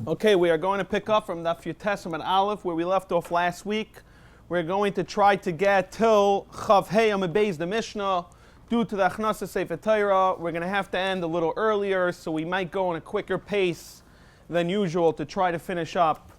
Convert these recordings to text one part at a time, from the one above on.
Okay, we are going to pick up from Daf Yud Aleph where we left off last week. We're going to try to get till Chav Hey Amud Beis the Mishnah. Due to the Achnasa Sefer Torah, we're going to have to end a little earlier, so we might go in a quicker pace than usual to try to finish up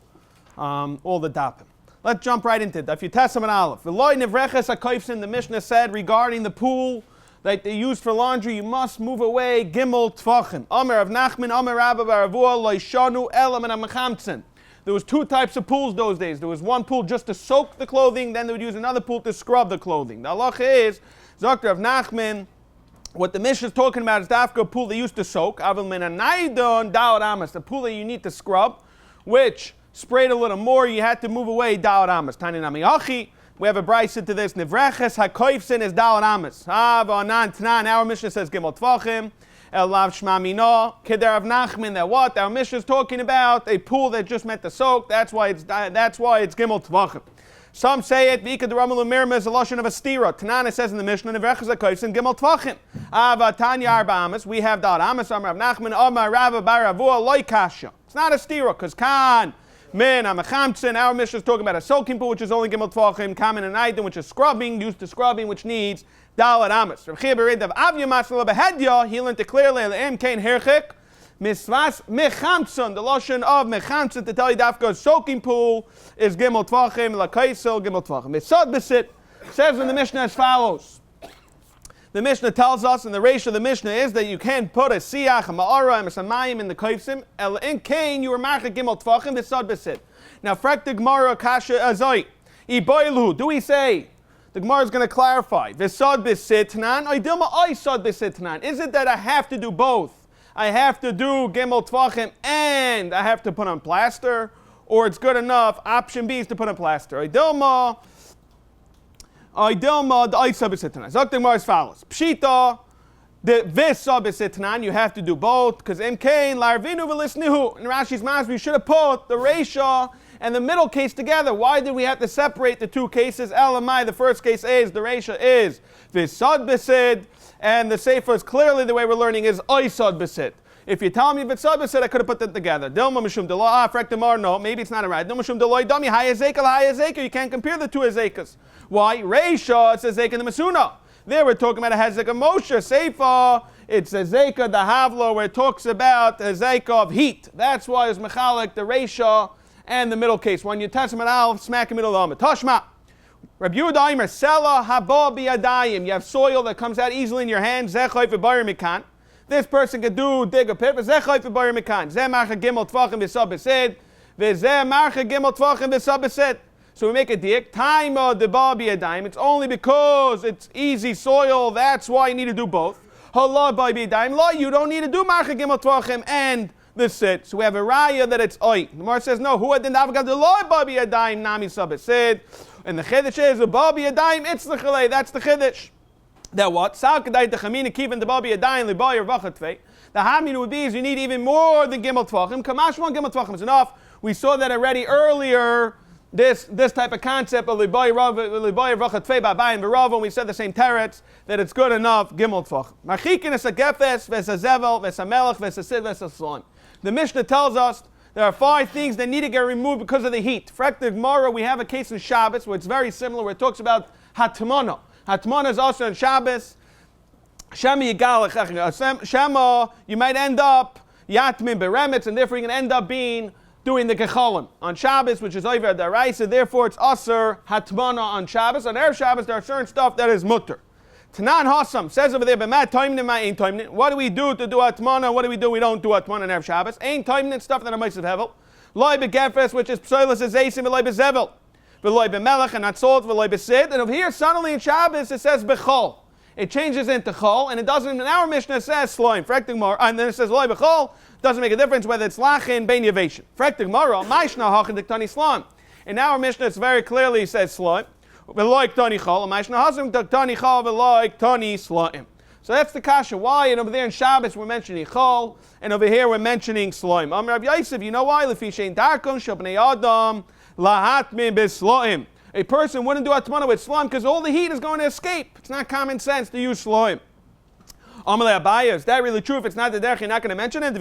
all the dapim. Let's jump right into it. Daf Yud Aleph. V'loi nevreches hakofsin, the Mishnah said regarding the pool that they use for laundry, you must move away gimel tvachim. Amar of Nachman, Amar Rabba Baravua, loishanu elam and amachamtzen. There was two types of pools those days. There was one pool just to soak the clothing, then they would use another pool to scrub the clothing. The halacha is, Zakter of Nachman, what the Mishnah is talking about is dafka pool they used to soak. Avil min anaydon daot amas, the pool that you need to scrub, which sprayed a little more, you had to move away daot amas. Tani nami achi. We have a brayso to this. Nevreches hakoifsin is daot amas. Our Mishnah says gimel tvachim. El lav shma mino. Keder of Nachman. That what our Mishnah is talking about a pool that just meant to soak. That's why it's gimel tvachim. Some say it. V'ika d'ramel u'mirma is a lashon of a stira. Tanana says in the Mishnah nevreches hakoifsin gimel tvachim. Ava tanya arba amas. We have daot amas. Amar of Nachman. Amar Rabba Baravua loy kasha. It's not a stira because kan. Min, amachamtzen, our Mishnah is talking about a soaking pool, which is only gimel tvachim, kamen and aiden, which is scrubbing, used to scrubbing, which needs dalat amas. Rav Chia bereid of avya masla behedya, he learned to clearly, le'em kain herchik, misvas mechamtzen, the lotion of mechamtzen, to tell you dafka soaking pool is gimel tvachim, lakaisel, gimel tvachim. Misad besit, says in the Mishnah as follows. The Mishnah tells us, and the ratio of the Mishnah is that you can put a siyach, a ma'ara, and a samayim in the kaifsim. El in kain, you were marcha gimel tvachim, v'sad besit. Now, frek the Gemara kasha azoi. Iboilu, do we say? The Gemara is going to clarify. V'sad besit nan, oidilma oisad besit nan. Is it that I have to do both? I have to do gimel tvachim and I have to put on plaster? Or it's good enough, option B is to put on plaster. Oidilma, the Isa B'Sitnan. Zok the Gemara as follows. Pshita, the Visa B'Sitnan, you have to do both, because in Kain, Larvinu V'Lisnihu. In Rashi's Masber, you should have put the Reisha and the middle case together. Why did we have to separate the two cases? Elamai, the first case is, the Reisha is Visad B'Sid, and the Sefer is clearly the way we're learning is Isad B'Sid. If you tell me Visad B'Sid, I could have put them together. Dilma Mishum Dela, Frektamar, no, maybe it's not right. Dilma Mishum Deloy Dami, Hayazeka, you can't compare the two Azekas. Why? Reisha, it's a Zeka in the Masuna. There we're talking about a Hezek of Moshe. Seifa, it's a Zeka, the Havlo, where it talks about a Zeka of heat. That's why it's Mechalik, the Reisha, and the middle case. When you testament Aleph, smack in the middle of it. Tashma. Rabbi Yehuda Omer, Sela haba biyadayim. You have soil that comes out easily in your hands. Zechayf v'bayir mikan. This person could dig a pit. Zechayf v'bayir mikan. Zeh marcha gimel tvachim v'sab b'sid. V'zeh marcha gimel tvachim v'sab b'sid. So we make a diak. Taima de babi adayim. It's only because it's easy soil. That's why you need to do both. Hala babi adayim. La, you don't need to do marcha gimel tvachim and the sit. So we have a raya that it's oi. The Gemara says no. Who had the navigad the la babi adayim nami sab b'sid. And the chiddush is a babi adayim. It's the chalei. That's the chiddush. That what? Sal kedai techamina kiven the babi adayim libayir vachatfei. The hamina would be is you need even more than gimel tvachim. Kamash one gimel tvachim is enough. We saw that already earlier. This type of concept of libayir vachatfei babayim v'rav, and we said the same teretz that it's good enough gimel tvachim. Machikin is a gefes v'sazevel v'samelech v'sasid v'saslon. The Mishnah tells us there are 5 things that need to get removed because of the heat. Frek the Gemara, we have a case in Shabbos where it's very similar, where it talks about hatmana. Hatmana is also in Shabbos. Shema, you might end up yatmin beremetz, and therefore you can end up doing the gechalim on Shabbos, which is over the Raisa. Therefore, it's aser hatmana on Shabbos. On Erev Shabbos, there are certain stuff that is mutter. Tanan Hassam says over there, "B'mat toimnin, ma ain't toimnin." What do we do to do hatmana? What do we do? We don't do hatmana on Erev Shabbos. Ain't toimnin stuff that are ma'asav hevel. Loi begefes, which is psoilus azeisim, v'loi bezevel, v'loi bemelech, and not salt, v'loi besid. And over here, suddenly in Shabbos, it says bechol. It changes into chol, and it doesn't. In our Mishnah, it says sloim. Frektig mar, and then it says loi bechol. Doesn't make a difference whether it's lachin bein yavation. Frektig mara, maishna hachin diktani sloim. In our Mishnah, it very clearly says sloim. V'loik tani chol, maishna hasim diktani chol, v'loik tani sloim. So that's the kasha. Why? And over there in Shabbos, we're mentioning chol, and over here we're mentioning sloim. Rabbi Yosef, you know why? Lefi shein darkon shel bnei adam lahatmin b'sloim. A person wouldn't do atmana with sloim because all the heat is going to escape. It's not common sense to use sloim. Amalei Abaya, is that really true? If it's not the derech, you're not going to mention it.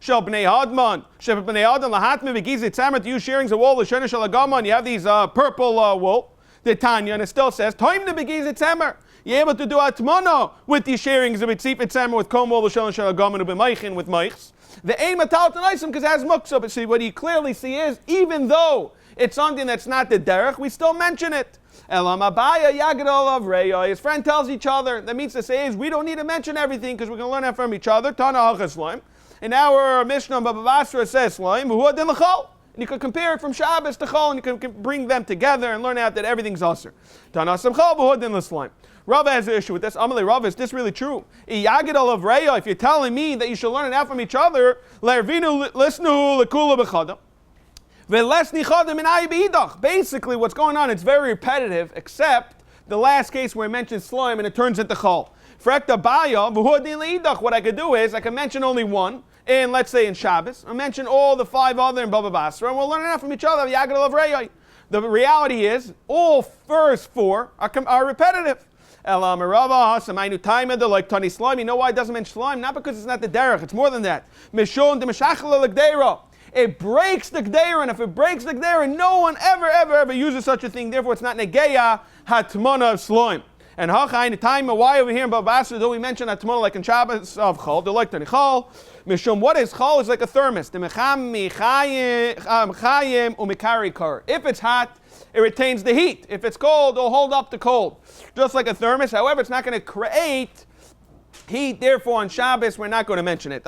Shel b'nei hadman, shel b'nei adam lahatme v'gizit samer to use shearings of wool l'shena shel agaman. You have these purple wool, the Tanya, and it still says time to begizit samer. You're able to do atmana with these shearings of itzipit samer with comb wool l'shena shel agaman u'b'meichin with meichs. The aim matal tanaisim because it has muksa. But see, what you clearly see is even though it's something that's not the derech, we still mention it. Elam abaya yagadol of reya. His friend tells each other. That means to say is we don't need to mention everything because we're going to learn that from each other. Tana hachas slime. In our Mishnah, Bava Basra says slime. V'hu adin l'chol. And you can compare it from Shabbos to Chol, and you can bring them together and learn out that everything's usher. Tana samchol v'hu adin l'slime. Rava has an issue with this. Amalei Rava, is this really true? Yagadol of reya. If you're telling me that you should learn it out from each other, le'ervinu lisnu l'kula b'chadam. Basically, what's going on, it's very repetitive, except the last case where I mentioned slime and it turns into chol. What I could do is, I can mention only one, and let's say in Shabbos, I mention all the 5 other in Bava Basra, and we'll learn it out from each other. The reality is, all first 4 are repetitive. You know why it doesn't mention slime? Not because it's not the derech, it's more than that. It breaks the gdeira, and if it breaks the gdeira, no one ever uses such a thing. Therefore, it's not negeya hatmana of slime. And hachayin time, why over here in Bava Basra do we mention hatmana like in Shabbos of chol? They like to chol. Mishum, what is chol? It's like a thermos. If it's hot, it retains the heat. If it's cold, it'll hold up the cold, just like a thermos. However, it's not going to create heat. Therefore, on Shabbos, we're not going to mention it.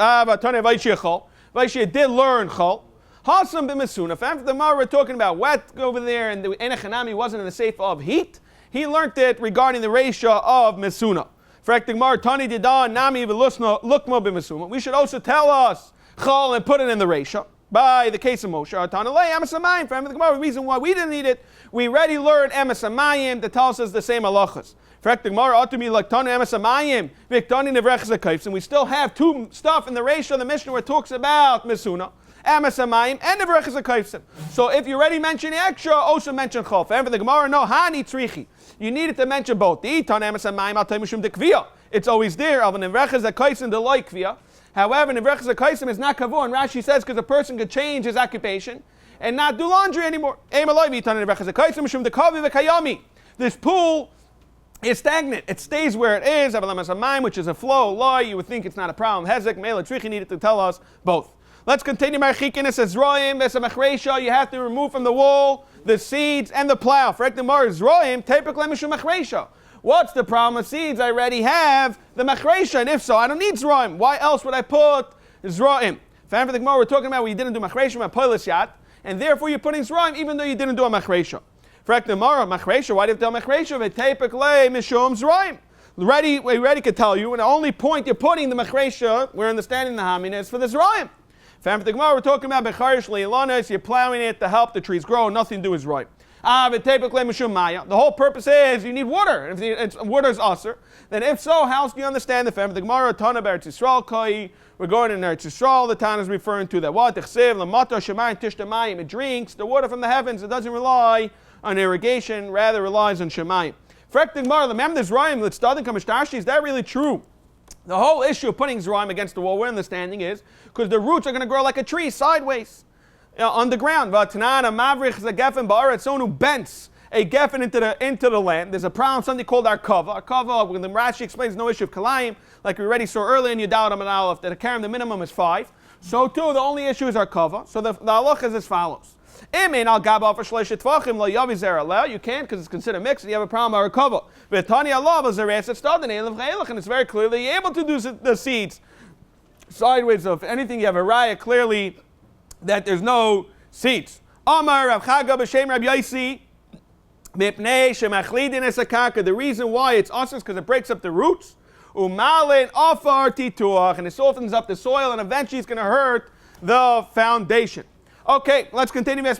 Vaishya did learn chol. Hasam b'mesuna. After the Gemara we're talking about wet over there, and the enechanami wasn't in the safe of heat. He learned it regarding the ratio of mesuna. For the Gemara, tani didan nami v'lusna lukma b'mesuna. We should also tell us chol and put it in the ratio. By the case of Moshe, Tanalei emes hamayim. For the Gemara, the reason why we didn't need it, we already learned emes hamayim that tells us the same halachas. And we still have 2 stuff in the ratio of the Mishnah where it talks about Mesuna, Emes Hamayim, and Nevrechas HaKaifsim. So if you already mentioned extra, also mention Chof. And for the Gemara, no, Hani Tzrichi. You needed to mention both. The Itan Emes Hamayim, Al Taimishum de Kviya. It's always there. Of Nevrechas HaKaifsim, the like Kviya. However, Nevrechas HaKaifsim is not Kavur. And Rashi says because a person could change his occupation and not do laundry anymore. This pool is stagnant. It stays where it is. Which is a flow, lie. You would think it's not a problem. Hezek, Mela, Trichi needed to tell us both. Let's continue. Marchikin says Zroim, there's a machresha. You have to remove from the wool the seeds and the plow. For Ekdemar Zroim, typically Mishum machresha. What's the problem with seeds? I already have the machresha, and if so, I don't need Zroim. Why else would I put Zroim? For the Gemara, we're talking about where you didn't do machresha, my polis yat, and therefore you're putting Zroim even though you didn't do a machresha. For Ekdemar, machresha, why did you tell machresha? Typically Mishum Zroim. We already could tell you, and the only point you're putting the machresha, we're understanding the hamin, is for the Zroim. For the Gemara, we're talking about becharish leilanas, you're plowing it to help the trees grow, nothing to do is right. The whole purpose is you need water. If water is usher, then if so, how else do you understand the family? The Gemara, Tana Eretz Yisrael Kai, we're going in Eretz Yisrael, the Tana is referring to that. What? It drinks the water from the heavens, it doesn't rely on irrigation, rather relies on Shemayim. For the Gemara, remember this Rayim, let's start in Kamishtashi, is that really true? The whole issue of putting Zeraim against the wall, we're understanding is because the roots are going to grow like a tree sideways on the ground. Someone who bends a geffen into the land. There's a problem, something called arkava. Arkava, when the Rashi explains no issue of kalayim, like we already saw earlier in Yudal and Aleph, that a karam, the minimum is 5. So too, the only issue is arkava. So the halach is as follows. You can't because it's considered mixed and you have a problem with arkava. And it's very clear that you're able to do the seeds sideways. So if anything, you have a raya clearly that there's no seeds. Amar Rav Chaga b'shem Rabbi Yosi mipnei shemachlidin es hakaka. The reason why it's us is because it breaks up the roots. Umalin afar tituach, and it softens up the soil, and eventually it's going to hurt the foundation. Okay, let's continue. The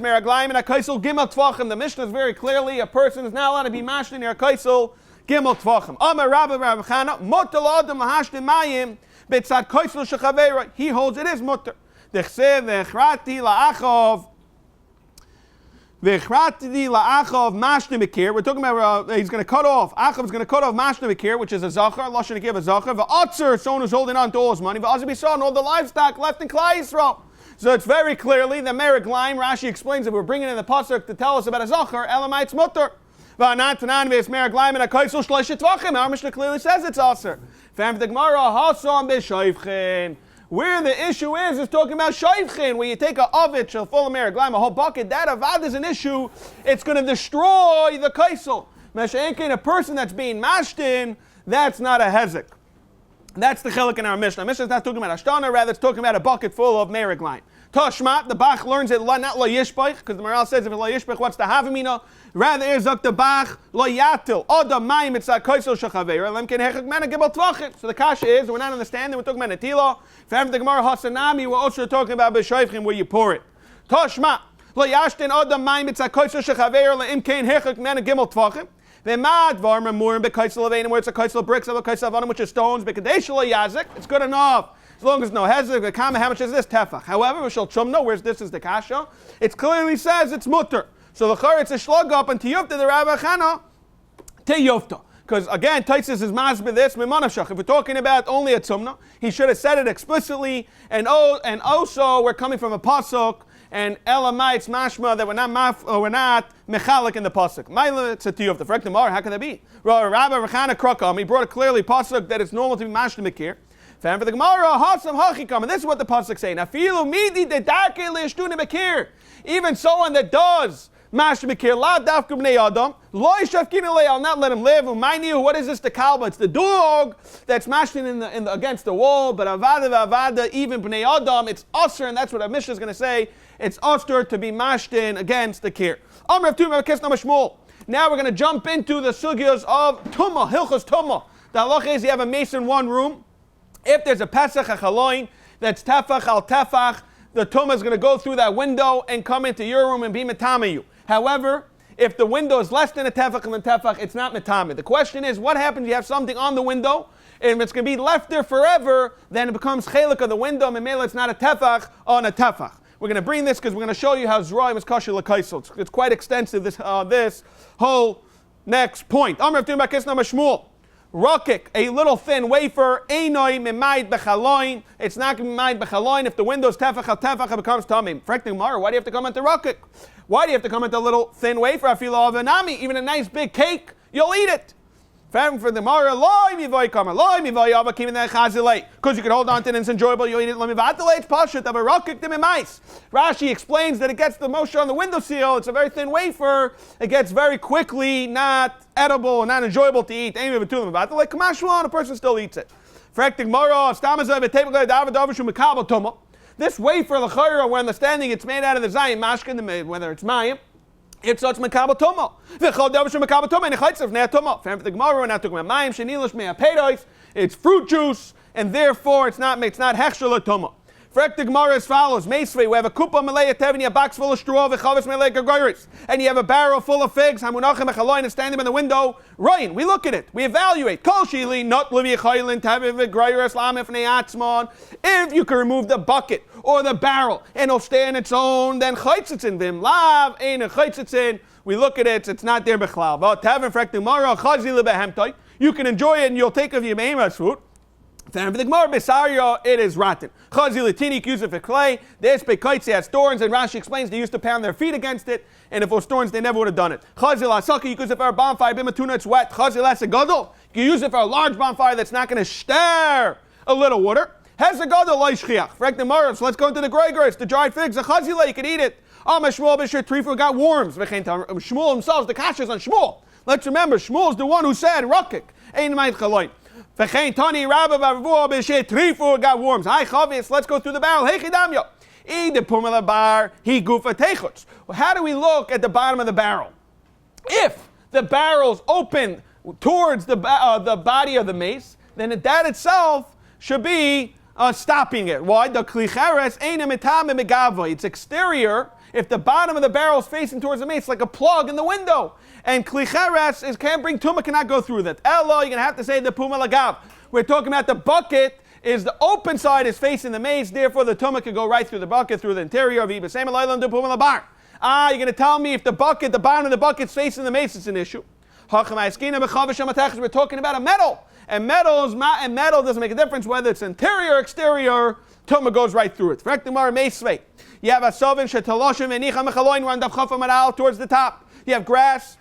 Mishnah is very clearly a person is not allowed to be mashtin near a kaisel gimel tvachim. Amar Rabbi Chana mutal adam lahashtin mayim betzad kaisel shechavera. He holds it is mutter. Dechsev v'echrati la'achov V'chratidi la'achav mashne mekir. We're talking about he's going to cut off. Achav is going to cut off mashne mekir, which is a zachar. Lashon give a zachar. V'atzer, someone who's holding on to all his money. V'azibisa, and all the livestock left in Klai Yisrael. So it's very clearly the merik line. Rashi explains that we're bringing in the pasuk to tell us about a zachar. Elamites mutter. Our Mishnah clearly says it's aser. Where the issue is talking about shoivchin, where you take a ovet, full of merik lime, a whole bucket. That avad is an issue. It's going to destroy the kaisel. A person that's being mashtin, that's not a hezek. That's the chilik in our Mishnah. Mishnah is not talking about ashtana, rather it's talking about a bucket full of merik lime. Tashmat, the Bach learns it not lo yishbach, because the Maral says if it's lo yishbach, what's the havamina? Rather is the Bach lo yatil. Oda mayim it's a kaisel shachaveira. Lemken hechak mena gibel tvachim. So the kasha is we're not understanding. We're talking about netila. If the Gemara hasanami, we're also talking about b'shoifchim where you pour it. Tashmat lo yashtin oda mayim it's a kaisel shachaveira. Lemken hechak mena gibel tvachim. V'mad varma murim b'kaisel avein where it's a kaisel bricks of a kaisel avanim which is stones. B'kadesh lo yazik. It's good enough. As long as no hezek, the kama, how much is this? Tefach. However, Rishal Chumno, where's this is the kasha, it clearly says it's mutter. So the char, it's a shlug up, and tiyufta, the Rabbi Chana, tiyufta. Because again, Taisus is masbeh this, mimanashach. If we're talking about only a tzumna, he should have said it explicitly, and also we're coming from a pasuk, and Elamites mashma, that we're not mechalik in the pasuk. Maila, it's a tiyufta. For Ekdamar, how can that be? Rabbi Chana Krakam, he brought a clearly pasuk that it's normal to be mashlim mekir. For the Gemara, Hasam Hachikam, and this is what the pasuk say. Nafilu midi de darke leishtuna mekir. Even someone that does mash mekir, la dafkum bnei adam, lo yishafkina le, I'll not let him live. Mind you, what is this? The kalba? It's the dog that's mashing in the against the wall. But avada, even bnei adam, it's usher, and that's what our Mishnah is going to say. It's usher to be mashed in against the kir. Amrav Tumah Kesna Mashmul. Now we're going to jump into the sugyas of Tumah, Hilchos Tumah. The halach is you have a mace in one room. If there's a Pesach, a Chaloin, that's Tefach al Tefach, the Tumah is going to go through that window and come into your room and be Metame you. However, if the window is less than a Tefach and a Tefach, it's not Metame. The question is, what happens if you have something on the window, and if it's going to be left there forever, then it becomes Chelik of the window, and maybe it's not a Tefach on a Tefach. We're going to bring this because we're going to show you how Zroim is Kasher L'Kaisel. It's quite extensive, this whole next point. Amr Tumah Kesna Mashmul. Rakik, a little thin wafer, einoi mimaid bechaloin. It's not going to be mimaid bechaloin. If the window's tefach al tefach, it becomes tamim. Frekting Mara, why do you have to come into rakik? Why do you have to come into a little thin wafer? Afilo of anami, even a nice big cake, you'll eat it. For the Mara, loy mivoy kamer, loy mivoy ava kivin chazilei. Because you can hold on to it and it's enjoyable, you'll eat it. Lamivatale, it's pashut of a rakik de mimais. Rashi explains that it gets the Moshe on the windowsill. It's a very thin wafer. It gets very quickly not edible, not enjoyable to eat. Like Kamashwan, a person still eats it. This wafer, l'chayra, we're understanding it's made out of the zayin, mashkin, whether it's mayim, it's such mekabel tomo. V'chol davar mekabel tomo and chaytzav nea tomo. For the Gemara, we're not talking about mayim shenilush mea peiros. It's fruit juice, and therefore it's not hechshel tomo. For the Gemara as follows: Meisvei, we have a kupa malei tevni, a box full of straw, v'chavis malei gagoris, and you have a barrel full of figs. Hamunachem echaloin is standing in the window. Ryan, we look at it, we evaluate. Kol shili not levi chaylin taviv v'gagoris lamif neatzmon. If you can remove the bucket or the barrel and it'll stay on its own, then chaytzitzin vim lav ein a chaytzitzin. We look at it, it's not there b'chlal. But tavin for the Gemara chazi lebehemtoi. You can enjoy it and you'll take of your meimas fruit. For the Gemara Besario, it is rotten. Chazi latinik use it for clay. This bekaitzi has thorns, and Rashi explains they used to pound their feet against it, and if it was thorns, they never would have done it. Chazi lasaki, you can use it for a bonfire. Bimatuna, it's wet. Chazi lasagadol, you can use it for a large bonfire that's not going to stir a little water. Hezagadol loishchiach. For the Gemara, so let's go into the gregors, the dried figs. A chazila, you can eat it. Shmuel b'shir trifu got worms. Shmuel himself, the kasha is on Shmuel. Let's remember, Shmuel is the one who said rakik. Ein ma'id chaloin. V'chein tani rabba v'avu b'shir trifu got worms. Hi chavis, let's go through the barrel. Hey chidamyo. The pumela bar he gufa techuts. How do we look at the bottom of the barrel? If the barrel's open towards the body of the mace, then that itself should be stopping it. Why? The klicheres eina mitame megava. It's exterior. If the bottom of the barrel is facing towards the mace, it's like a plug in the window. And klicheres can't bring tumah, cannot go through that. Elo, you're going to have to say the puma lagav. We're talking about the bucket. Is the open side is facing the mace, therefore the tumah could go right through the bucket, through the interior of Iba. Same alaylam the puma labar. You're going to tell me if the bottom of the bucket's facing the mace, it's an issue. We're talking about a metal. And metal doesn't make a difference whether it's interior or exterior. Tumah goes right through it. You have a sovin shetaloshim v'nicha mechaloin run dav chafam aral towards the top. You have grass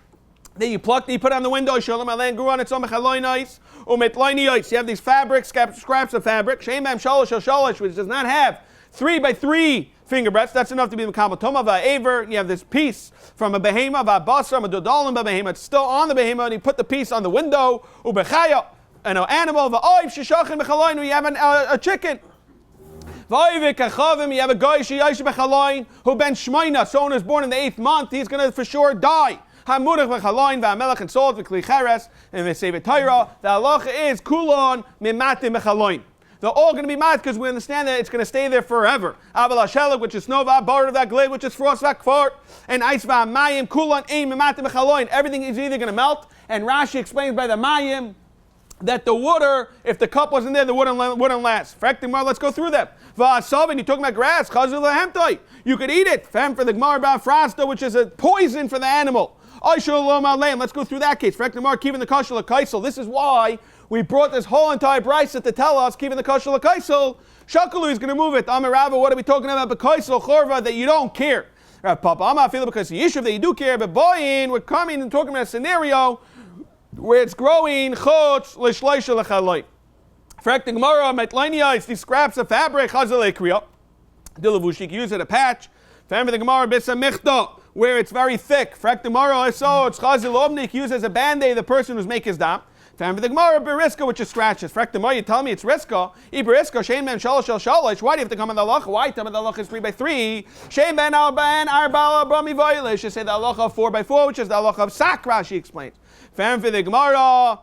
that you pluck, that you put on the window. Shalom alein grew on its own mechaloin ice. Umetloini ice. You have these fabric scraps of fabric. Sheim bam shalosh shalosh, which does not have 3 by 3 finger breadths. That's enough to be the Makabal Tumah va'aver. You have this piece from a behema va'basra v'dodalim va'behema. It's still on the behema, and you put the piece on the window. Ubechaya, an animal va'oiv shishachin mechaloin. You have a chicken. You have a guy who ben shmeina, someone who's born in the 8th month, he's going to for sure die. Hamurach v'chaloin v'amelech and salt v'kli cheres and v'sevet Torah. The halacha is kulon mimatim v'chaloin. They're all going to be mad because we understand that it's going to stay there forever. Aval hashelek, which is snow v'abar of that glade, which is frost v'akfar, and ice v'amayim kulon ein mimatim v'chaloin. Everything is either going to melt, and Rashi explains by the mayim that the water, if the cup wasn't there, the water wouldn't last. Let's go through them. V'asavin, you talk about grass. Chazul lahemtoi, you could eat it. Fem for the Gemara about frasta, which is a poison for the animal. Let's go through that case. Keeping the kosher l'kaisel. This is why we brought this whole entire brisa to tell us keeping the kosher l'kaisel. Shakalu is going to move it. Amarava, what are we talking about? B'kaisel chorva that you don't care. Papa, I'm not feeling because the yishuv that you do care. But boyin, we're coming and talking about a scenario where it's growing chutz l'shleisha l'chaloi. Frek the Gemara, metlaini, it's these scraps of fabric, chazal ekriya. Dilavush, you can use it a patch. Fem for the Gemara, bisa michta, where it's very thick. Frek the Gemara, so it's chazal obni, you can use it as a band-aid, the person who's making his dam. Fem for the Gemara, beriska, which is scratches. Frek the Gemara, you tell me it's riska. Iberiska, shein ben shalosh shal shalosh. Why do you have to come in the halacha? Why tell me the halacha is 3 by 3? Shein ben arbala brami vaylish. You say the halacha 4 by 4, which is the halacha of sakra, she explains. Fem for the Gemara,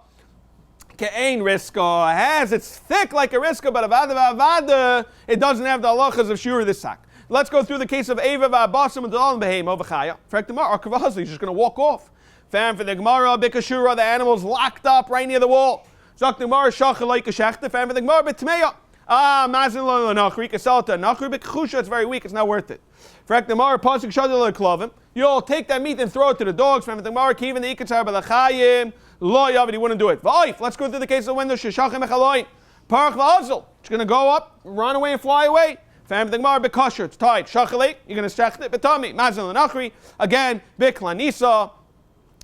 Ke'ain riska, it's thick like a riska, but avada, it doesn't have the halachas of shura this sack. Let's go through the case of Eva v'abasim and Dalam behem over Chaya. Frek the Gemara, you're just going to walk off. Fam for the Gemara, bikashura, the animal's locked up right near the wall. Zok the Gemara, shachar like a shechte. Fam for the Gemara, b'tmeya. Mazin lo nachri, kasalta nachri, b'kachusha, it's very weak, it's not worth it. Frek the Gemara, pasuk shadil klovim. You'll take that meat and throw it to the dogs. Fam for the Gemara, even the ikatzar b'lachayim. Lo yavid, he wouldn't do it. V'oif, let's go through the case of the window. Sheshachim echaloin. Parach v'azil. It's going to go up, run away and fly away. Fam the Gemara, b'kosher, it's tied. Shachalei, you're going to shecht it. B'tami, mazil l'nachri. Again, b'klanisa.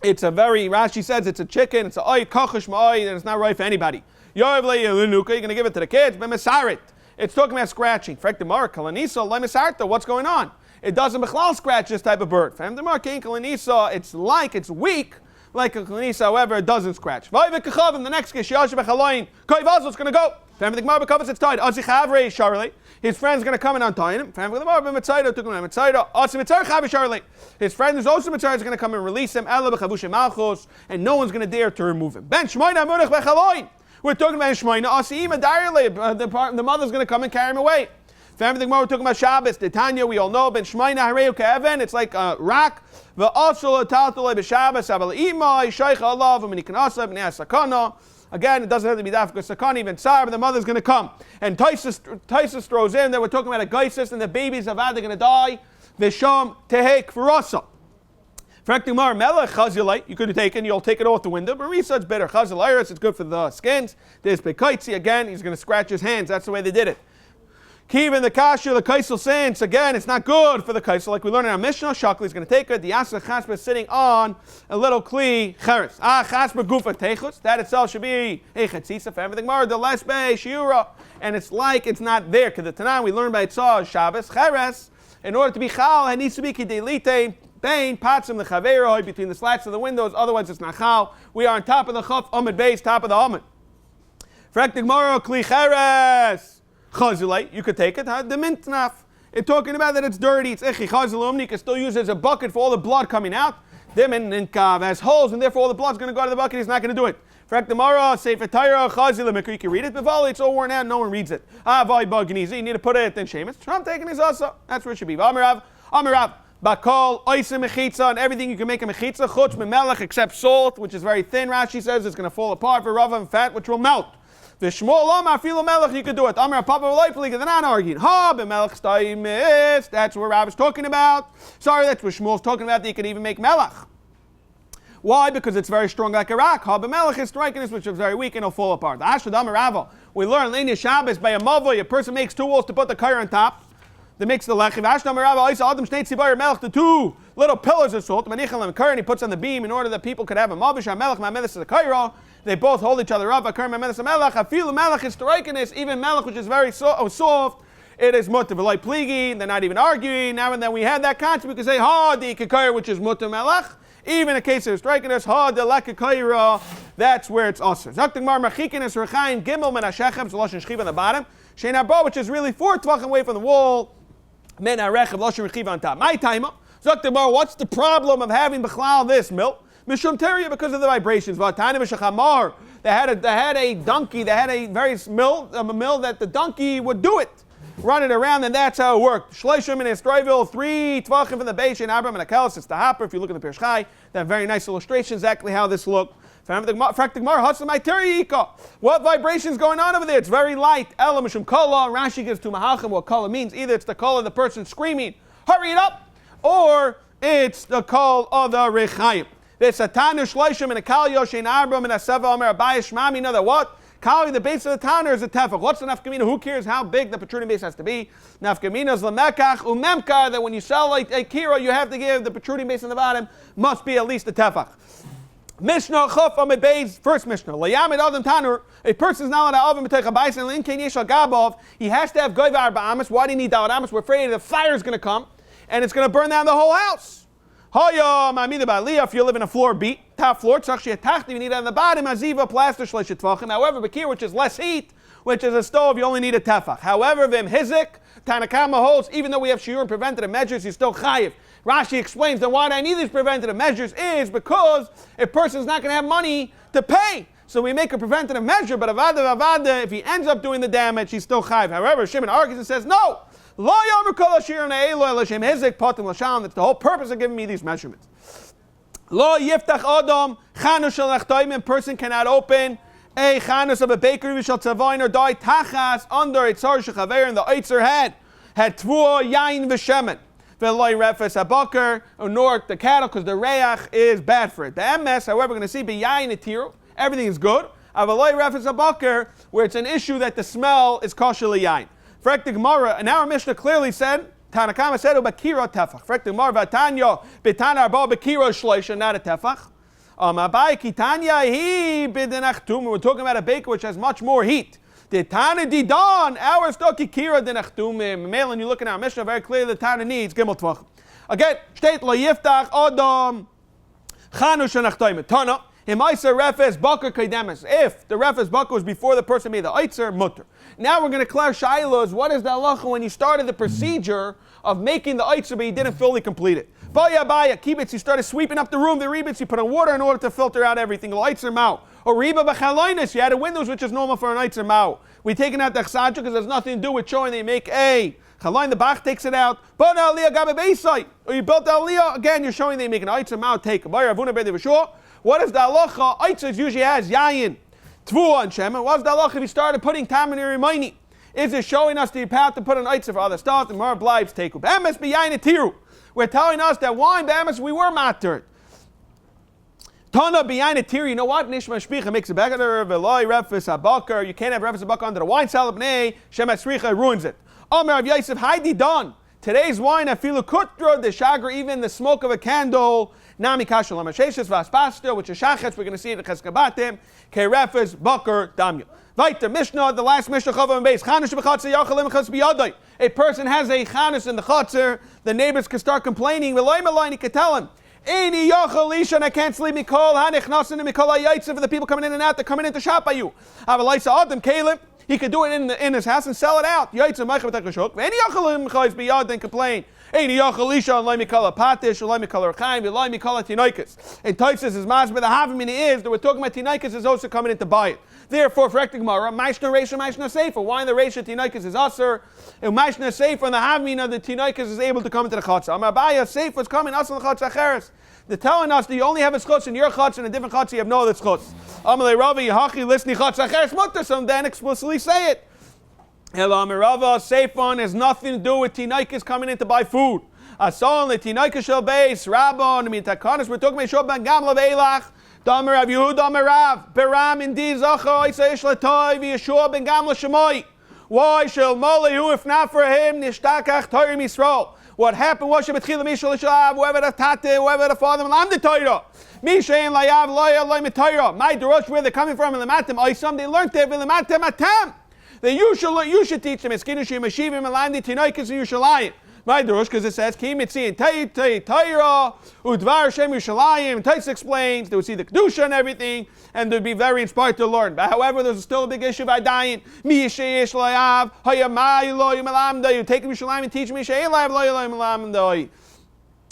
It's a very, Rashi says it's a chicken. It's a oy, kachash ma'oy, and it's not right for anybody. Yoav le'yelunuka, you're going to give it to the kids. B'mesarit. It's talking about scratching. Frek the Gemara, kalanisa, le'mesarta. What's going on? It doesn't b'chlal scratch this type of bird. Fam the Gemara, kain kalanisa, it's weak. Like a klanisa, however, it doesn't scratch. In the next case, it's going to go. Family the Gemara covers its tied. His friend's going to come and untie him. Family the Gemara took him to his friend who's also mitzayda is going to come and release him. And no one's going to dare to remove him. Ben Shmoina Munich Bechaloin. We're talking about Shmoina. The mother's going to come and carry him away. Family the Gemara, we're talking about Shabbos. The Tanya, we all know. Ben Shmoina Hareu Ke'even. It's like a rock. Again, it doesn't have to be that because Sakana, even Tsar, but the mother's going to come. And Taisus throws in that we're talking about a geisis and the babies of Ad are going to die. Visham tehek farasa. Frektimar melech chazilite, you could have taken, you'll take it off the window, but Risa it's better. Chazilaris, it's good for the skins. There's Bekaitzi, again, he's going to scratch his hands. That's the way they did it. Kiv in the kasha, the kaisel saints, again, it's not good for the kaisel. Like we learned in our Mishnah, Shakli is going to take it. The Asa Chaspa is sitting on a little kli cheres. Chaspa gufa techus. That itself should be a chetzisa for everything more. The less bay, shiura. And it's like it's not there. Because the Tanah we learned by Itzah, Shabbos, cheres. In order to be chal, it needs to be kidelite, bain, patzim, the chaveroi, between the slats of the windows. Otherwise, it's not chal. We are on top of the chaf, amid base, top of the amid. Frektig moro, kli cheres. Chazulite, you could take it. The mintnaf. It's talking about that it's dirty. It's echi chazulum. You can still use it as a bucket for all the blood coming out. The minkav has holes, and therefore all the blood's going to go out of the bucket. He's not going to do it. Frak the Mara, Sefer Torah, Chazulim. You can read it. Bivali, it's all worn out. No one reads it. Vai bagnizi. You need to put it in Shemus. Trump taking his asa. That's where it should be. Amirav, bakol, oisim mechitza, and everything you can make a mechitza. Chutz memelech, except salt, which is very thin. Rashi says it's going to fall apart for rava and fat, which will melt. V'shmuel Omar Filu Melech, you could do it. Amar Papa Leipli, they're not arguing. Ha, b'melech staimis. That's what Rabbi's talking about. Sorry, that's what Shmuel's talking about, that you could even make melech. Why? Because it's very strong like a rock. Ha, b'melech is striking this, which is very weak and it'll fall apart. The Ashadam Rava, we learn Lenia Shabbos by a mavoi, a person makes two walls to put the kair on top. That makes the lechiv. Ashadam Rava, Isa Adam Shnei Tzibayir Melech, the two little pillars of salt. Manichel and kair, and he puts on the beam in order that people could have a mavish. Melech, Ma'amedis is a kaira. They both hold each other up. Akar Ma'amedis Melech. Afilu Melech is striking this. Even Melech, which is very soft, it is mutter. V'loi pligi. They're not even arguing. Now and then we had that concept. We can say ha the kair, which is mutter Melech. Even in a case of striking us, ha de lekakaira, that's where it's usher. Zaktik mar machikin is Ohr Chaim gimel men hashechem, so lashon shchiva on the bottom. Scheiner bo, which is really 4 tvachim away from the wall. Men harechev lashon shchiva on top. My timer. Zaktik mar, what's the problem of having b'chlal this milk? Mishum teria, because of the vibrations. V'atani v'shachamar. They had a donkey. They had a mill that the donkey would do it. Run it around, and that's how it worked. Shleishim in Estroiville, 3 tvachim from the Beis and Abram and Akelis. It's the hopper. If you look at the Pirush Chai, they have very nice illustrations exactly how this looked. What vibrations going on over there? It's very light. Ela mishum kala. Rashi gives to Mahachim what kala means. Either it's the kala of the person screaming, hurry it up, or it's the call of the Rechayim. There's Satanu Shleishim and Akal Yoshin Abram and Aseva Omer Abayis Shmami. Know that what? Kali, the base of the tanner is a tefach. What's the nafkamina? Who cares how big the protruding base has to be? Nafkamina is lemekach umemkar, that when you sell a kiro, you have to give the protruding base on the bottom, must be at least a tefach. Mishnah chuf amid beis, first Mishnah. Layamid adam tanur, a person is not allowed to oven b'teich habayis, and in kein yeshal gabov, he has to have goyvar ba'amas. Why do you need da'at amas? We're afraid the fire is going to come, and it's going to burn down the whole house. If you live in a floor beat, top floor, you need it on the bottom, aziva, plaster, shleishet tvachim. However, bakir, which is less heat, which is a stove, you only need a tefach. However, vim hizik, Tanakama holds, even though we have shiur and preventative measures, you're still chayiv. Rashi explains that why I need these preventative measures is because a person is not going to have money to pay. So we make a preventative measure, but avada, if he ends up doing the damage, he's still chayiv. However, Shimon argues and says, no. That's the whole purpose of giving me these measurements. Lo yiftach adam chanus shel echtoim. Person cannot open a chanus of a bakery shel tzavain or dai tachas under a tzar shechaver, and the eitzer had tvua yain v'shemen v'loi refes habakar, nor the cattle, because the reach is bad for it. The ms, however, we're going to see beyayin etiru, everything is good. Avaloi refes habakar, where it's an issue that the smell is kosher liyayin. Frek the Gemara, and our Mishnah clearly said, Tanakama said, Ubakira tefach. Frek the Gemara, Vatanyo, Bitana arba Bakira shleisha, not a tefach. Abai kitanya he bidinachtum. We're talking about a baker which has much more heat. The Tana didan, our stoki kira dinachtum. Male, and you look at our Mishnah, very clearly the Tana needs Gimel tvach. Again, state lo yiftach adam chanu shenachtoim. Tana. If the refes bakar was before the person made the eitzer, mutter. Now we're going to clear shailos. What is the halacha when you started the procedure of making the eitzer, but you didn't fully complete it? Baya kibitz, you started sweeping up the room, the rebitz, you put in water in order to filter out everything. Eitzer mao. Or riba b'chaloinus, you added windows, which is normal for an eitzer mao. We taken out the chsadja because there's nothing to do with showing they make a chaloin. The bach takes it out. Bona aliyah gabe beisai. Or you built the aliyah, again, you're showing they make an eitzer mao. Take a baya avuna bedi v'shua. What is the halacha? Eitzes usually has yayin, tvua, and shemen. What's the halacha if you started putting tam in your remaining? Is it showing us that you have to put an eitzer for other stuff? The Mar blives take up. Emes b'yayin etiru. We're telling us that wine b'emes we were mattered. Tana b'yayin etiru. You know what? Nishma shpicha makes it better. V'loi refes habakar. You can't have refes habakar under the wine salad. B'nei shemet sricha ruins it. Omer of Yosef Haidi don. Today's wine afilu kutra the shagar, even the smoke of a candle. Nami kashal amasheshes vaspasta, which is shachetz. We're going to see it in cheskabatim. Kerefes bakar damya. Vaita Mishnah, the last Mishnah chavam base. Chanush b'chatzer yachalim chas biyadai. A person has a chanus in the chatzer. The neighbors can start complaining. V'loy malay, he can tell him, Eini yachal ishan, I can't sleep. Mikol hanich nasin mikol hayitzav. The people coming in and out, they're coming in to shop by you. Avalaisa adam kaleb. He could do it in his house and sell it out. Yaitza Meichav Takashuk. Any Yachalim Chayz Biyad and complain. Any Yachalisha and Laimikala Patish, or Laimikala Chaim, Laimikala Tinaikas. And Taisus is Masbeh, the Havamini is that we're talking about Tinaikas is also coming in to buy it. Therefore, for Ektig Mara, Maishna Reisha, Maishna Sefer. Why in the Reisha Tinaikas is Aser, and Maishna Sefer and the Havamina, the Tinaikas is able to come into the Chatzah. Amabaya Sefer is coming, Asal Chatzah Cheres. They're telling us that you only have a schutz in your chutz and a different chutz you have no other schutz. Amalei Ravi Hachi Lisni Chutz Acheres Mutter. Some then explicitly say it. Hello, Amirava Seifon has nothing to do with Tinaikas coming in to buy food. Ason le Tinaikas shel Beis Rabbon. I mean Takanis. We're talking about Shul ben Gamla ve'Elach. Damer Rav Yehuda Merav Beram Indi Zacha Isaish Latoy v'Yeshua ben Gamla Shemoi. Why shall Molehu if not for him Nishtakach Torim Yisrael? What happened was Shabbatchila Mishal Shav, whoever the Tate, whoever the father, Malam the Torah. Misha and Layav, Loya, Loy Torah. My Derosh, where they're coming from, in the Matam, Oisam, they learned there, in the Matam, Matam. Then you should teach them, Eskinushim, Mashivim, Malam the Tinaikas, and Yushalayim. My Derosh, because it says, Kim Mitzi, Torah, Udvar Shem Yushalayim. Tais explains, they would see the Kedusha and everything, and they'd be very inspired to learn. But however, there's still a big issue by dying. Mi Yesheyesh Layav, Hayamai Loy Malamda. You take Yushalayim and teach me, Shein Layav Loy Malamda.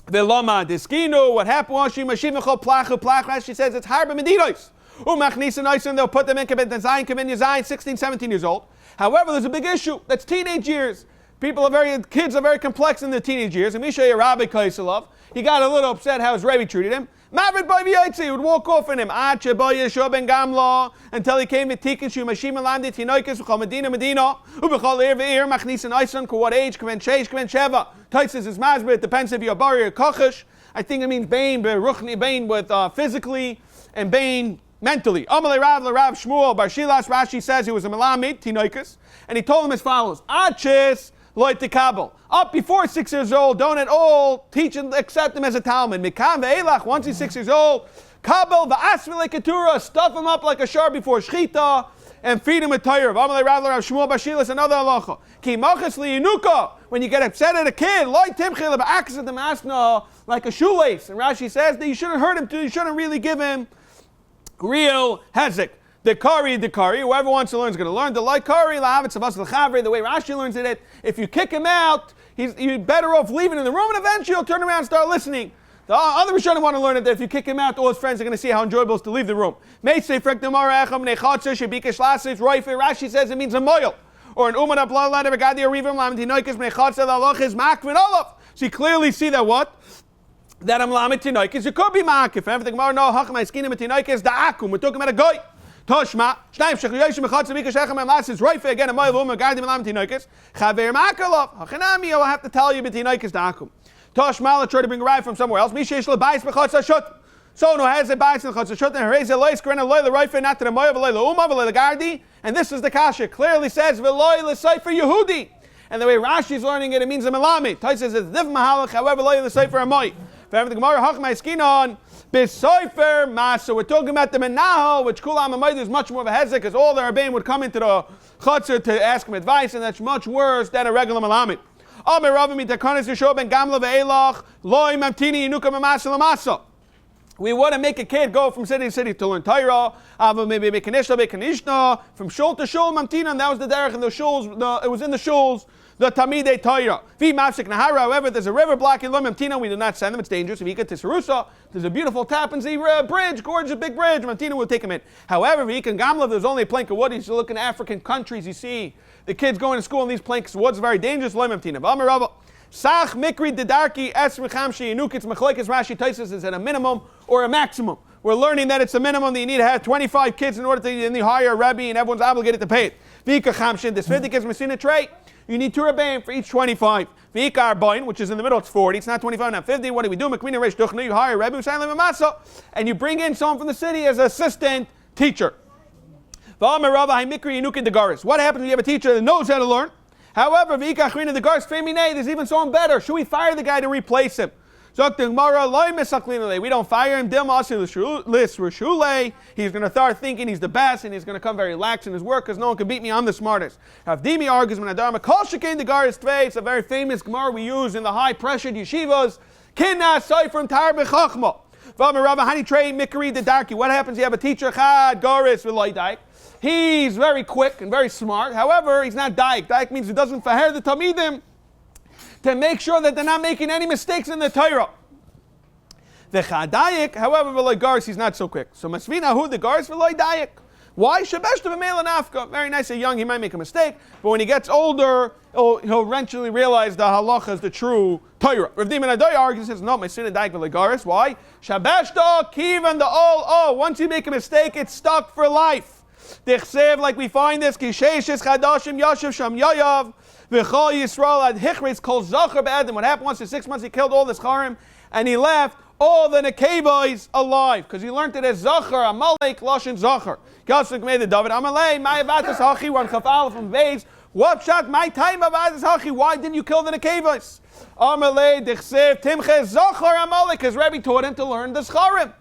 Veloma Deskino, what happened was she Mashivachol Plach, she says it's Harba Medinos. Umachnisan Ison, they'll put them in Kabin Yazayin, 16, 17 years old. However, there's a big issue. That's teenage years. Kids are very complex in their teenage years. And Misha Rabbi Kaisalov, he got a little upset how his Rebbe treated him. Mavid by V'yatzi, he would walk off on him. Ache by Yeshua ben Gamla, until he came to Tikin Shu Mashim Alandi Tinoikas V'chol Medina Ubechol Ir V'ir Machnisan Ison, what age, Kaven Sheish, Kaven Sheva. Taisis is Masber, it depends if you're Bari or Kochish. I think it means Bain, Ruchni, Bain with physically, and Bain mentally. Amalei Rav Rav Shmuel, Bar Shilas, Rashi says he was a Melamid, Tinoikas, and he told him as follows, Achis, Loy Tekabel. Up before 6 years old, don't at all teach and accept him as a Talmud. Mikam ve'elach, once he's 6 years old, Kabel v'asvile ketura, stuff him up like a shar before Shchita, and feed him with Torah. Amalei Rav Rav Shmuel Bar Shilas, another halacha. Ki machas liyinuka, when you get upset at a kid, Loy Timchil b'akas the masna, like a shoelace. And Rashi says that you shouldn't hurt him too, you shouldn't really give him real hezek. The kari, whoever wants to learn is going to learn. The like kari, the way Rashi learns it, if you kick him out, you're better off leaving in the room, and eventually he'll turn around and start listening. The other Rishonim want to learn it, that if you kick him out, all his friends are going to see how enjoyable it is to leave the room. Rashi says it means a moil. Or an uman upload of Gadi or Rivim Lamantinoikas Mechatza, the Allah is Makvin Olaf. So you clearly see that what? That I'm Lamantinoikas. It could be Makif. Everything more, no, Hachma Eskina Matinoikas, the Akum. We're talking about a guy. Toshma, Shnaim Shekhoyishim Mechatza Vika Shechem and Las is Roife again, a moil woman, Gadi Lamantinoikas. Chaver Makalov. Hachanami, I'll have to tell you Matinoikas, the Akum. Toshma, let's try to bring a ride from somewhere else. Mishesh Labais Mechatza Shut. So no has a bias in Chatzah Shut and Hareza Lois Grena Loy the Roife, not to the Moya, Loy the Uma, Loy the Gardi. And this is the Kasha. Clearly says Veloy L'Seifer Yehudi. And the way Rashi is learning it, it means a Melami. Tais says it's Div Mahalach, however, Loy L'Seifer Amoy. For the Gemara Hachmai Skinon, Besoifer Masa. We're talking about the Menaho, which Kulam Amoy is much more of a hezek, because all the Rabbein would come into the Chatzah to ask him advice, and that's much worse than a regular Melami. Amir Ravim Takanis Yeshua ben Gamla ve'elach, Loy Mamtini Yinuka Mamasa Lamasa. We want to make a kid go from city to city to learn Torah, maybe Bekanishna, from Shul to Shul, Mamtina, and that was the derech in the Shuls, it was in the Shuls, the Tamidei Torah. Vi Mafsik Nahara, however, there's a river blocking Lo Mamtina, we do not send them, it's dangerous. If you get to Sarusa, there's a beautiful Tappan Zee bridge, gorgeous big bridge, Mamtina will take him in. However, if you can Gamla, there's only a plank of wood, you look in African countries, you see the kids going to school in these planks of wood, it's very dangerous, Lo Mamtina. Sach Mikri Didarki Es Rechamshi Inukitz Machlekes Rashi Taisus is at a minimum or a maximum. We're learning that it's a minimum that you need to have 25 kids in order to hire a Rebbe and everyone's obligated to pay it. Vika Chamshin, this 50 kids Messina tray, you need 2 Rebbeim for each 25. Vika Arbain, which is in the middle, it's 40, it's not 25, not 50. What do we do? Makmina Reish Duchna, you hire a Rebbe, and you bring in someone from the city as an assistant teacher. What happens when you have a teacher that knows how to learn? However, there's even someone better. Should we fire the guy to replace him? We don't fire him. He's going to start thinking he's the best, and he's going to come very lax in his work because no one can beat me. I'm the smartest. Avdimi argues when Adama Kol Shekain the Gar is Tvei. It's a very famous Gemara we use in the high pressured yeshivas. Kinna Soifrim Tar B'Chachma. What happens? You have a teacher, Chad Goris V'loy Daik. He's very quick and very smart. However, he's not Daik. Daik means he doesn't faher the Talmidim to make sure that they're not making any mistakes in the Torah. The Chadayik, however, V'loy Goris, he's not so quick. So Masvina who the Goris V'loy Daik. Why? Shabesh to V'mela Nafka. Very nice, young, he might make a mistake, but when he gets older, he'll eventually realize the halacha is the true Torah. Rav Diman Adoy argues, says, no, Masvina Daik V'loy Goris. Why? Shabesh to Kivan the all. Once you make a mistake, it's stuck for life. Dichsev, like we find this, Kisheshis Chadashim Yashiv Sham Yayav V'chol Yisrael Ad Hichris Kol Zachar B'Adam. What happened once in 6 months, he killed all the Scharim, and he left all the Nekevos alive, because he learned it as Zachar, Amalek, Lashon Zachar. Gaslik made the David, Amalei, my Avatas Hachi, one Chafal from Beis. What shot my time Avatas Hachi? Why didn't you kill the Nekevos? Amalei, Dichsev, Timche, Zachar, Amalek, because Rabbi taught him to learn the Scharim.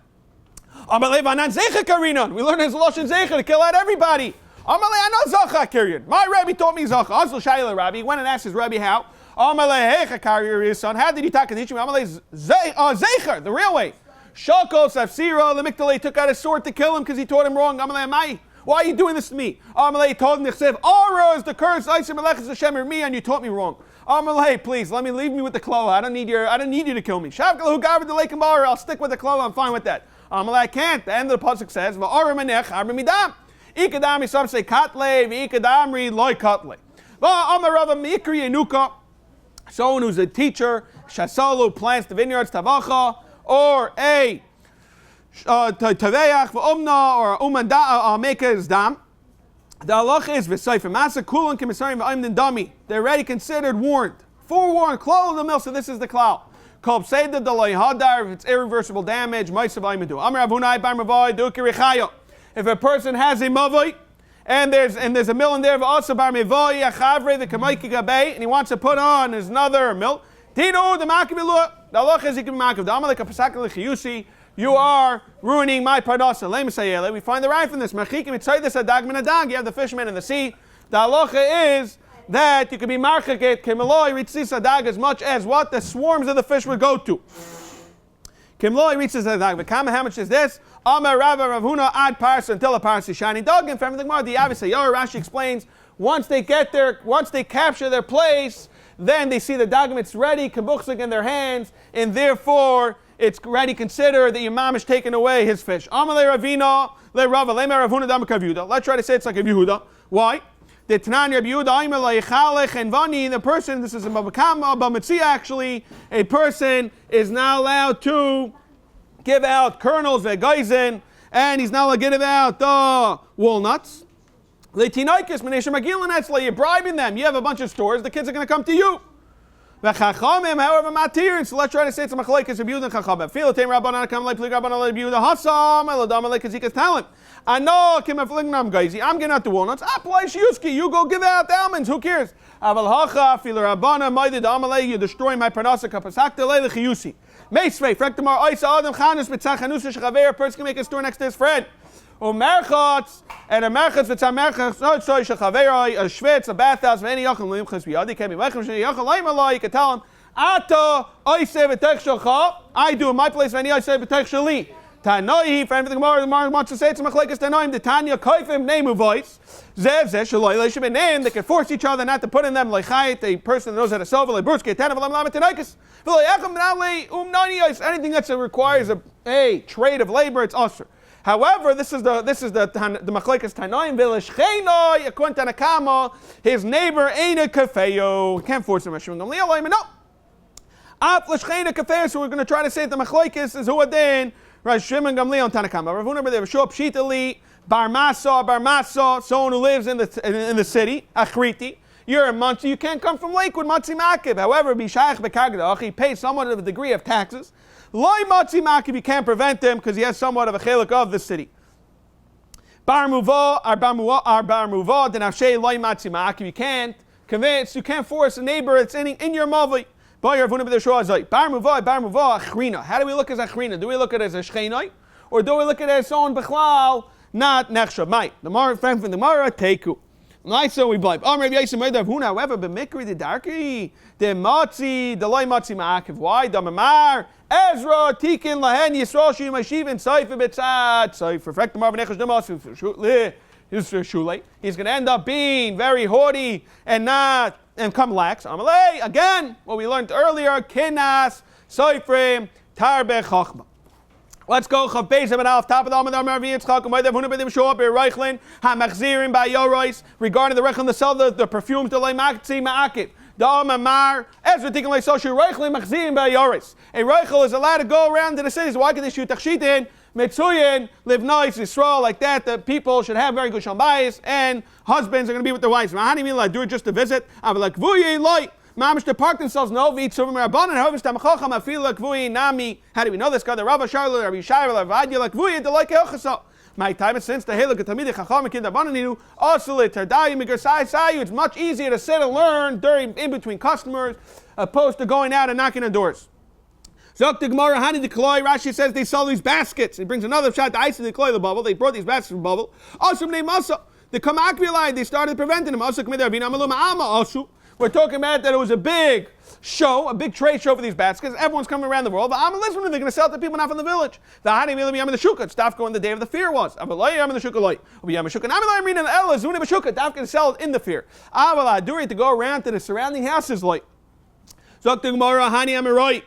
Amalei, Vanan Zecha Karinon. We learned his Lashon Zecha to kill out everybody. Amalei, I know Zachar Karion. My Rabbi taught me Zachar. Azul Shaila Rabbi. He went and asked his Rabbi how. Amalei, Hecha Karion, his son. How did he teach him? Amalei, Zecher, the real way. Shakos Afsira, the Mikdalei took out his sword to kill him because he taught him wrong. Amalei, Amai, why are you doing this to me? Amalei told him, Nichsev, Ara is the curse, Isam Melechus Hashem or me, and you taught me wrong. Amalei, please, leave me with the klala. I don't need you to kill me. Shavgal who gathered the lake and bar, I'll stick with the klala, I'm fine with that. Amalei, I can't. The end of the pasuk says, Va'ara Menech, Arba Midam. Ikadami, some say Katle, Ikadamri, Loi Katle. Va'amarava Mikri Enuka, someone who's a teacher, Shasalu plants the vineyards, Tavacha, or a Taveach v'omna or umanda makers dam. The halacha is v'sayfer masa kulan kemisarim v'ayim dami. They're already considered warned, forewarned, clothed the mill. So this is the klal. Kol pseida delay hadar. If it's irreversible damage, ma'asav ayim do. Amar avunai bar mavai duki rechayo. If a person has a mavai and there's a mill in there v'asa bar mavai achavre the kamaiki gabei, and he wants to put on another mill. Tino the makabilu. The halacha is you can be makav. The amalek pasakal chiyusi. You are ruining my parnasa. We find the right from this. You have the fisherman in the sea. The halacha is that you can be marchaket kemaloi ritzis adag as much as what the swarms of the fish would go to. Kemaloi ritzis adag. How much is this? Amar Rabba Ravuna ad parsa until a parsa is shining dog. And from the Gemara, the Avi Sayar Rashi explains once they capture their place, then they see the dagim, it's ready, kabuchsik in their hands, and therefore it's ready consider that your mom is taking away his fish. Amalei Ravina, le Rava, le Ravuna dam Yehuda. Let's try to say it's like a Yehuda. Why? The Tanan Rabbi Yehuda Aimer leichalech and vani. The person, this is a Babakama, Bamatzi actually, a person is not allowed to give out kernels, vegeisen, and he's not allowed to give out walnuts. Leitinaikis Manesha Magilan, you're bribing them. You have a bunch of stores, the kids are going to come to you. However, matir. So let's try to say it's a machlekes Rabbi Yehuda and Chachamim. Feel the Rabbanan come like Rabbanan Rabbi Yehuda Hasam Eladam like Kazikas talent. I know Kim Aflingnam Geizi. I'm getting out the walnuts. Apply Shiuski. You go give out the almonds. Who cares? Aval Hacha Feel Rabbana Maidid Amalei. You're destroying my parnasa kapasakta le Chiyusi. Meisvei Frektamar Isa Adam Chanus Mitzachanus Shachaver. A person can make a store next to his friend. Merchatz and a merchatz v'tzah merchatz so shechaveroi a schwitz a bathhouse v'eni yochel loim chas biyadi kemi v'echem sheni yochel loim aloi. You can tell him Ata oiseh v'tech shalcha. I do in my place v'eni oiseh v'tech shali. Tanoi for everything more. The Gemara wants to say it's machlekes Tanoim. The Tanya koifim name voice zev zeh shaloi leishim name. They can force each other not to put in them leichayit. A person that knows how to solve it leiburske tana v'lam lamet tenaikis v'loyachem v'nalei umnani. Anything that requires a trade of labor, it's usher. However, this is the machlekes Tanoim v'le Scheiner yakun tanakama. His neighbor ain't a kafeyo. Can't force him. No. Af l'Scheiner kafeyo. So we're going to try to say the machlekes is who adin. Right, Shimon Gamliel tanakama. Ravuna b'dev shop shitali bar masa. Someone who lives in the city achriti. You're a Muncie. You can't come from Lakewood Matzi Makib. However, b'shayach b'kagdach, he pays somewhat of a degree of taxes. Loi Matzi Makib, you can't prevent him because he has somewhat of a chelik of the city. Bar Muvah, denafshei loi Matzi Makib, you can't convince, you can't force a neighbor that's in your mavi. Bar Muvah, achrina. How do we look at achrina? Do we look at it as a Scheiner? Or do we look at it as someone b'chlal, not nechshav? The Mara, friend from the Mara, teku. Nice, so we blind. However, b'mikri the darki, the matzi, the loy matzi ma'akiv. Why? Damamar, Ezra, Tikin, Lahen, Yisrael, Shim, Ashivin, Seifer, Betzad, Seifer, Frek, Marv, Nechash, Demas, Shulei. He's going to end up being very haughty and come lax. Amalei, again, what we learned earlier, Kinas, Seifrim, Tarbe, Chachma. Let's go. Chav Beis Medrash Ohr top of the Amud Amar Yitzchak and Vaydav Huna B'Dim Shoah B'Reichlin HaMachzirim B'Yoros regarding the Reichlin, the sell the perfumes the Leimakzi Ma'akit. The Amar Ezra Tikkun Leisoshu Reichlin Machzirim B'Yoros. A Reichel is allowed to go around to the cities. Why can they shoot Tachshitin, Mitzuyin, live nice, Yisrael like that? The people should have very good shalom bayis and husbands are going to be with their wives. Mahani Mila do it just to visit. I'm like Vuyi Light. Mamish to park themselves no eat some rabbanon harvest tamachacham afil lakvui nami. How do we know this? God the Rava Sharla Rabbi Shira Ravadya lakvui the like elchasa. My time and since the halak tamid chacham kid rabbanonu also tardayim migersai sayu. It's much easier to sit and learn during in between customers opposed to going out and knocking on doors. Zok the Gemara Hani the Kloy. Rashi says they sell these baskets. He brings another shot. The ice in the Kloy the bubble. They brought these baskets from bubble. Also name Masa. The Kamakri line. They started preventing them. Also committed Rabbi Namalu Ma'ama also. We're talking about that it was a big show, a big trade show for these baskets. Everyone's coming around the world. But I'm listening. They're going to sell it to people not from the village. The Hani Milam Yam in the Shukah. Stop going the day of the fear was. Avalay Yam in the Shukah light. Yam Shukah. I'm reading the Ella Zuni Bashukah. Stop going to sell it in the fear. Avala do it to go around to the surrounding houses light. Zok the Gemara Hani Amirai.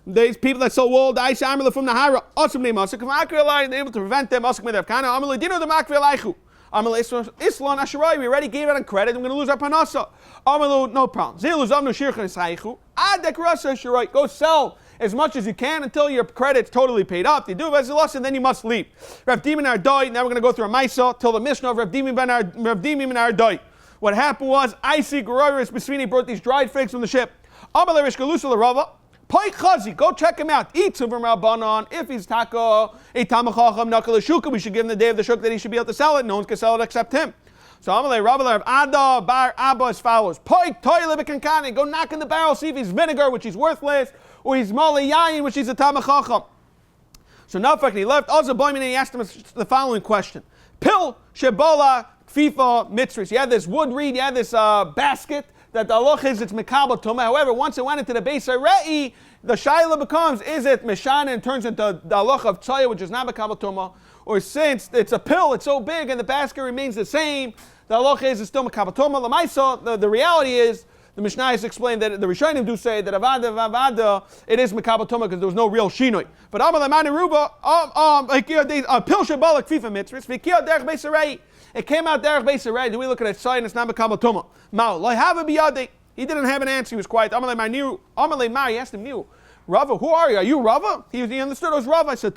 These people that sell wool, the Aisha Amila from Nahara. Also name Asik. Makri line. They're able to prevent them. Asik Medav Kana. Amila Dino the Makri Laichu. Islan Asharai, we already gave it on credit, I'm going to lose our panasa. Amalu, no problem. Zilu Zamnu Shirchan Saichu. Adek Rasa Asharai, go sell as much as you can until your credit's totally paid up. You do Vezilas and then you must leave. Rav Dimin Ardoi, now we're going to go through a Maisa till the Mishnah of Rav Dimin Ardoi. What happened was, Icy Gororis Besvini brought these dried figs from the ship. Amalei Rishkalusa Larava. Poik Chazi, go check him out. Eat some from Rabbanon. If he's taka, a tamachacham nakal shuka, we should give him the day of the shuk that he should be able to sell it. No one can sell it except him. So Amalei Rabbi of Ada Bar Abba as follows: Poik toile b'kankani. Go knock in the barrel, see if he's vinegar, which is worthless, or he's mali yayin, which is a tamachacham. So Nafak he left. Also Boyman and he asked him the following question: Pil shebola kfifa mitzris. You had this wood reed, you had this basket. That the halach is it's mekabel tumah. However, once it went into the Beis Rei, the shaila becomes, is it mishana and turns into the halach of tzaya, which is not mekabel tumah, or since it's a pill, it's so big and the basket remains the same, the halach is it's still mekabel tumah. L'maisa, the reality is, the Mishnah has explained that the Rishonim do say that avada it is mekabel tumah because there was no real shinoi. But amal amani ruba pill shebalak fifa mitzvahs v'kiyah derech Beis Rei. It came out derech Beis Rei. Do we look at it? Sign it's not mekabel tumah. Mao lo have a biyadi. He didn't have an answer. He was quiet. Amalei Mar. He asked him, "You, Rava? Who are you? Are you Rava?" He understood it was Rava. I said,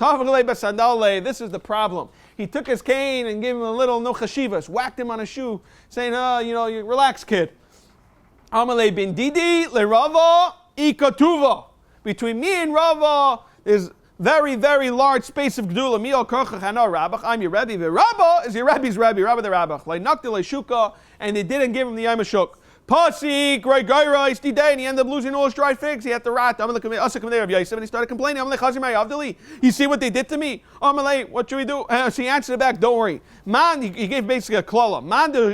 "This is the problem." He took his cane and gave him a little no chashivas, whacked him on a shoe, saying, you relax, kid." Amalei bin Didi le Rava ikatuva. Between me and Rava is very, very large space of gedula. Mio korchach hana Rabbach. I'm your Rebbe. The Rabba is your Rebbe's Rebbe. Rabba the Rabbach. Like nakti le shuka, and they didn't give him the yom shuk. Pussy, great guy, rice, and he ended up losing all his dried figs. He had the rat. I'm like, and he started complaining. I'm like, you see what they did to me? I'm like, what should we do? So he answered back, don't worry. Man, he gave basically a klala. Man, the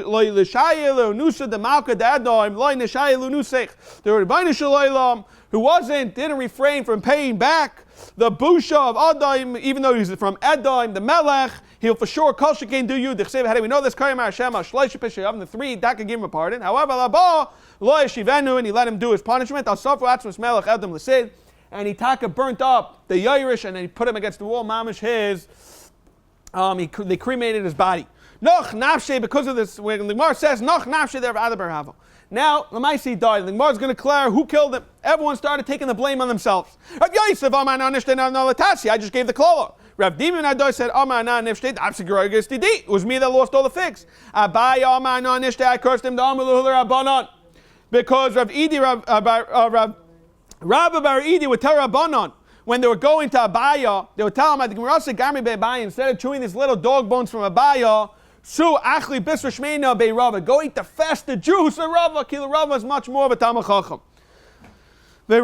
malka dadoim, loy neshayelu nusech. The Rebbeinu Shalom, who didn't refrain from paying back the busha of Adaim, even though he's from Edom, the Melech, he'll for sure kol shekain do you. How do we know this? The three that can give him a pardon. However, Laba lo yeshivenu, and he let him do his punishment. Al safu atzmus Melech Edom l'sid, and he burnt up the Yairish, and then he put him against the wall. Mamish his, they cremated his body. Noch nafshe, because of this, when the Gemara says Noch nafshe there of Adabar Hava. Now, Lamaisi died. The Gemara is going to declare who killed him. Everyone started taking the blame on themselves. Rav Yosef, I just gave the klala. Rav Dimin Adoi said, it was me that lost all the figs. I cursed him because Rav Rabba Bar Idi would tell Rabbanon, when they were going to Abaya, they would tell him, instead of chewing these little dog bones from Abaya, Su achli bisra shmeina be Rava. Go eat the fasted juice of Rava. Kila Rava is much more of a Talmud Chacham. I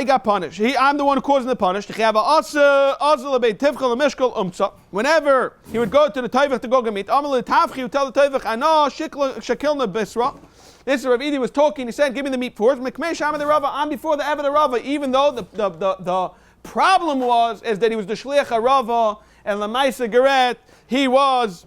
got punished. I'm the one who caused the punish. Whenever he would go to the Tavich to go get meat, he would tell the Tavich, Shekilna Basra. This is Rabbi Yehuda was talking. He said, "Give me the meat first." I'm before the Eved Rava, even though the problem is that he was the Shliach Rava and Lamaisa Geret, he was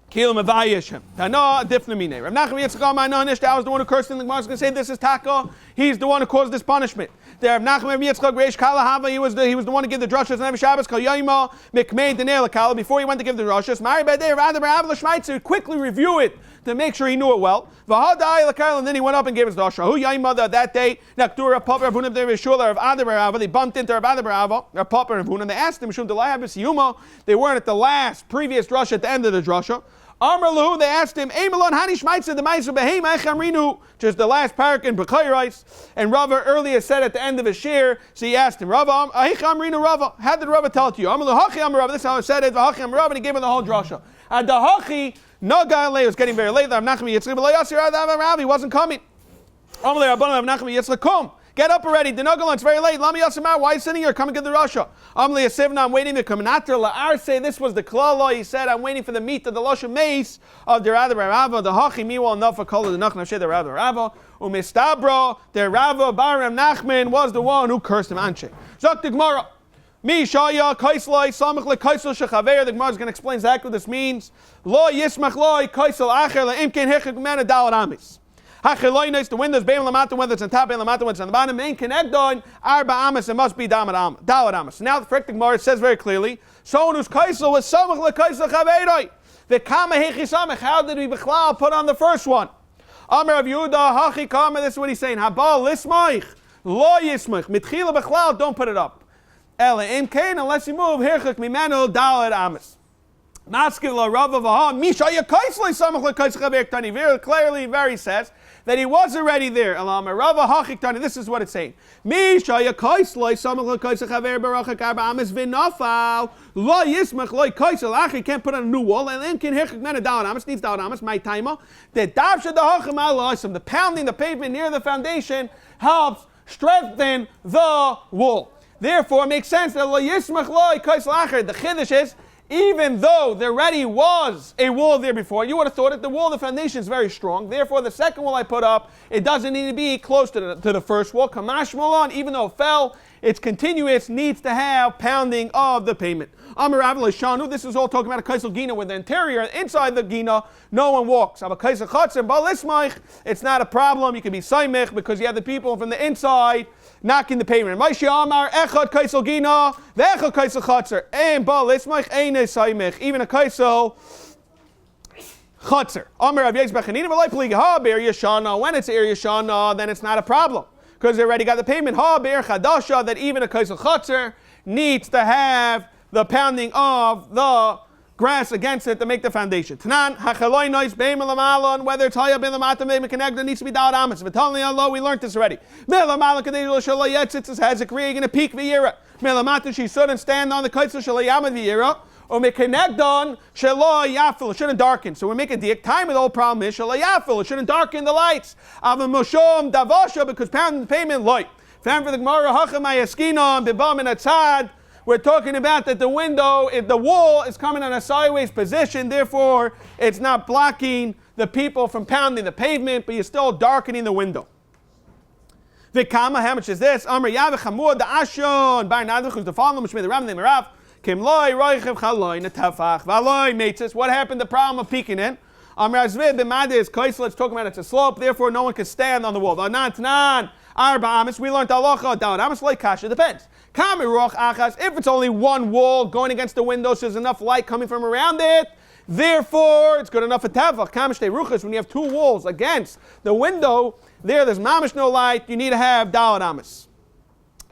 Kilim Avayishim. Tana Difnamine. Rav Nachman Yitzchak Ma'anonish, that was the one who cursed in the Gemara. Is going to say this is Taka. He's the one who caused this punishment. There, Rav Nachman Yitzchak Reish Kalahava, he was the one to give the drushes on every Shabbos. Kol Yomi Mikmei Denei Lakala. Before he went to give the drushes, Mari Badei Rather Barav L'Shmaitzer quickly review it to make sure he knew it well. V'Hadai Lakala, and then he went up and gave his drusha. Who Yomi that day? Naktura Papa Rav Huna B'Nei Shul Rav Adar Barava. They bumped into Rav Adar Barava. Rav Papa Rav Huna. They asked him, Shum Delai Habis Yuma. They weren't at the last previous drusha at the end of the drusha. Amar Lahu, they asked him, Eimelon Hani Shmaitza the Ma'isa Behema Echamrinu, just the last parak in B'chayrites. And Rava earlier said at the end of his shir, so he asked him, Rava, Echamrinu Rava, how did Rava tell it to you? Amar Lahachi Amar Rava, this is how I said it, Vahachi Amar Rava, and he gave him the whole drasha. At the Hachi, Nagai was getting very late, Rav Nachman Yitzchak, but Yasir Rav, he wasn't coming. Amar Rav Nachman Yitzchak, come. Get up already. The Nagalon, it's very late. Lami Yasamar, why are you sitting here? Come and get the Rasha. Amli Yasivna, I'm waiting to come. Natar La'ar say this was the Klala. He said, I'm waiting for the meat of the Lasha Mace of the Radha Rava, the Hachi Miwal Nafa Kala, the Nachna Shed, the Radha Rava, Umistabra, the Rava Baram Nachman was the one who cursed him. Anshe. Zok the Gemara. Mi Shaya, Kaislai, Samach Le Kaisel Shechaver. The Gemara is going to explain exactly what this means. Lo Yismach Loi, Kaisel Acher, La Imken Hechik Mana Dal Amis. The windows, beim lamata, whether it's on top, beim lamata, whether it's on the bottom, main connect on arba amas, it must be dalad amas. Now the Friktik Gemara says very clearly, someone whose kaisel was samach lekaisel chaveiroi. The kama hechi samach. How did we bechlal put on the first one? Amar Rabbi Yehuda hachi kama. This is what he's saying. Habal lismaich lo yismach mitchila bechlal. Don't put it up. Ela im kain unless you move hirchak mimano dalad amas. Maskiv la rava v'ha misha yakaisel samach lekaisel chaveir tani. Very clearly, very says that he was already there. This is what it's saying. You can't put on a new wall, and then needs my timer. The pounding the pavement near the foundation helps strengthen the wall. Therefore, it makes sense that the chiddush is, even though there already was a wall there before, you would have thought that the wall, the foundation is very strong. Therefore, the second wall I put up, it doesn't need to be close to the first wall. Kamash Malon, even though it fell, it's continuous, needs to have pounding of the pavement. Amar Rav Shanu, this is all talking about a kaisel gina, where the interior, inside the gina, no one walks. Have a kaisel chatzim, balismaich, it's not a problem. You can be saimich because you have the people from the inside knocking the pavement. Maishi Amar echad kaisel gina, ve'echad kaisel chatzer, ein balismaich, ein saimich, even a kaisel chatzer. Amar Rav Yezbach Hanina v'lai pligi ha be'er yashana. When it's area yashana, then it's not a problem because they already got the pavement. Ha be'er chadasha, that even a kaisel chatzer needs to have the pounding of the grass against it to make the foundation. Tanan, hachaloi nois, beim alamalon, whether it's high up in the matam, beim connected, needs to be dal amas. V'talni Allah, we learned this already. Me'alamalon, kadei l'shalai yetzitz, has a creating a peak v'yira. Me'alamata, she shouldn't stand on the kaitzel shalai yamad v'yira. Or make connect on shalai yafil, it shouldn't darken. So we make a diak. Time of the whole problem is shalai yafil, it shouldn't darken the lights. Ava moshom davasha, because pounding the pavement light. Fan for the Gemara, hachamay eskina, bibam and atzad. We're talking about that the window, if the wall is coming on a sideways position, therefore it's not blocking the people from pounding the pavement, but you're still darkening the window. Vikama, how much is this? Amr Yavich Hamur, the Ashon, Bar Nadach, who's the following, which made the Ram name Rav, Kim Loi, Roichev Chaloi, Netafach, Valoi, Mates. What happened? The problem of peeking in. Amr Azvid, the Mad is Kaisel, let's talk about it's a slope, therefore no one can stand on the wall. Nan, Arba Amis, we learned Halacha, Dawad Amis, like Kasha, depends. If it's only one wall going against the window, so there's enough light coming from around it, therefore it's good enough for tavach. Kamishte ruchas, when you have two walls against the window, there's mamish no light, you need to have dalad amis.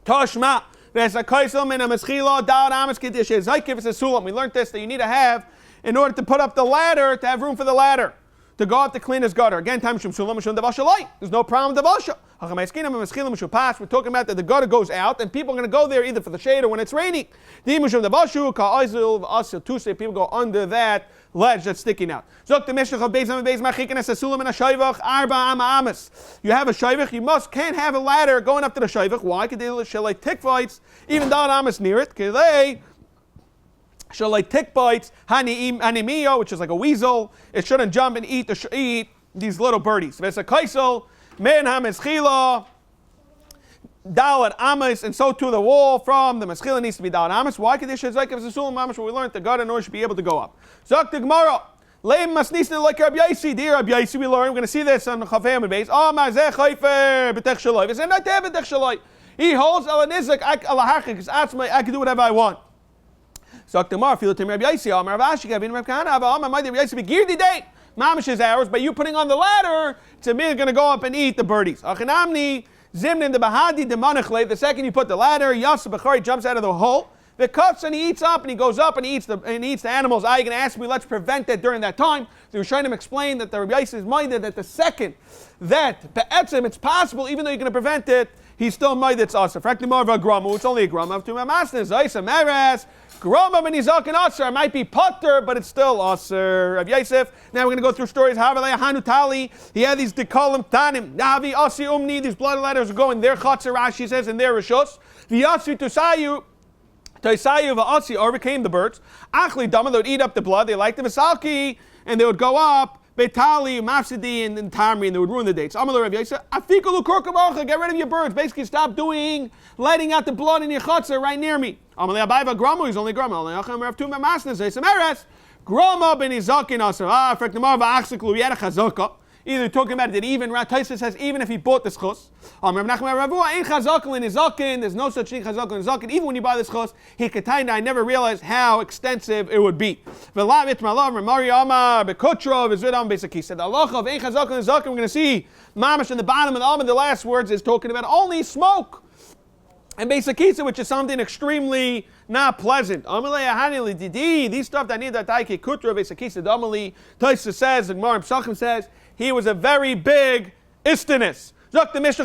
Toshma, there's a kaisel min a meschila, dalad amis kedishe zaykif, it's a sulam. We learned this, that you need to have, in order to put up the ladder, to have room for the ladder, to go up to clean his gutter. Again, time shum sulam, shum davasha light. There's no problem with davasha. We're talking about that the gutter goes out, and people are going to go there either for the shade or when it's raining. People go under that ledge that's sticking out. You have a shayvach, can't have a ladder going up to the shayvach. Why? Because they like tick fights, even though amas near it, because they shall like tick bites, hanimiyo, which is like a weasel. It shouldn't jump and eat these little birdies. It's a kaisel, men ha-meschila, dalat amas, and so too the wall from the meschila needs to be dalat amas. Why? Because it's like if it's a sulam amas, where we learned the gut in order should be able to go up. Zok the Gemara, leim masnisna like Rabbi Yaisi, dear Rabbi Yaisi, we learn. We're going to see this on the Chavei and Beis. Oh, mazeh chayfer b'tech shaloi. It's not there b'tech shaloi. He holds alanizak alahachik. I can do whatever I want. Zok the Gemara, feel it to Rabbi Yaisi. Amar Avashi, Rabbi Kahana, Amar Rabbi Yaisi, begirdi date. Mamish is ours, but you putting on the ladder, it's going to go up and eat the birdies. Achinamni, zimnin the bahadi the manachle. The second you put the ladder, Yasa Bechari jumps out of the hole. The cuts and he eats up and he goes up and he eats the animals. I can ask me, let's prevent that during that time. The Scheiner explained that the Rabbi Yaisi is minded that the second that be'etzim it's possible, even though you're going to prevent it, he's still minded it's asa. Frankly, more of a gramu. It's only a gramu. To my master, Zaisa Meres. Groma ben Izak and Aser might be putter, but it's still Aser. Rabbi Yosef. Now we're going to go through stories. Havalei Hanutali. He had these dekalim tanim. Navi Asi Umni. These blood letters are going their chatzar. Rashi says in their rishos. The Asi Tusayu. Taisayu v'Asi overcame the birds. Achli Dama, they would eat up the blood. They liked the Visalki, and they would go up. Betali, Mafsidi, and Tamri, and they would ruin the dates. Amalur Rabbi Yosef. Afikulu Kurkamacha. Get rid of your birds. Basically, stop letting out the blood in your chatzar right near me. Amalei Abayva Grama. He's only Grama. Alayacham Rav Tumah Masnas. Esameres. Grama ben Izakin Aser. Freknamar v'Achsiklu. He had a chazaka. Either talking about it that even Taisa says even if he bought this chus, Rav Nachman Ravua ain't chazakal in his zakin. There's no such thing chazakal in his zakin. Even when you buy this chus, he kataina. I never realized how extensive it would be. V'lav itmalav Ramari Amar Bekotrov is written on basically said the halacha of ain't chazakal in his zakin. We're going to see mamash in the bottom of the almond. The last words is talking about only smoke and basically, which is something extremely not pleasant. These stuff that need that taike kutra basically damali. Taisa says the Gemara Psachim says. He was a very big istinus. We must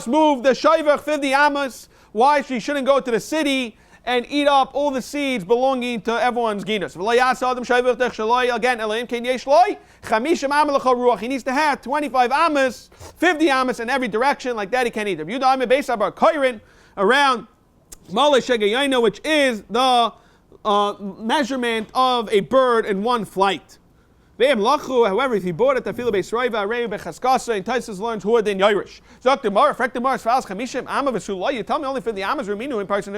move the shayvach 50 amas. Why? She shouldn't go to the city and eat up all the seeds belonging to everyone's ginus. Again, he needs to have 25 amas, 50 amas in every direction. Like that, he can't eat. Around Malay Shegayino, which is the measurement of a bird in one flight. However, if he bought it, Tafila Beisraiva, Rei Bechaskasa, and Taisus learns who are then Yairish. You tell me only for the Amas Ruminu in person.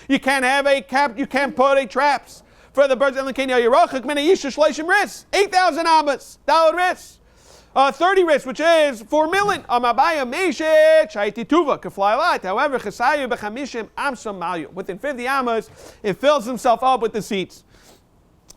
You can't have a cap, you can't put a traps for the birds. 8,000 Amas, Dalad Ris. 30 ris, which is 4 million. Amabaya Meshek, Shaiti Tuva, can fly a lot. However, Chesayu Bechamishim Amsam Mayu. Within 50 amas, it fills himself up with the seeds.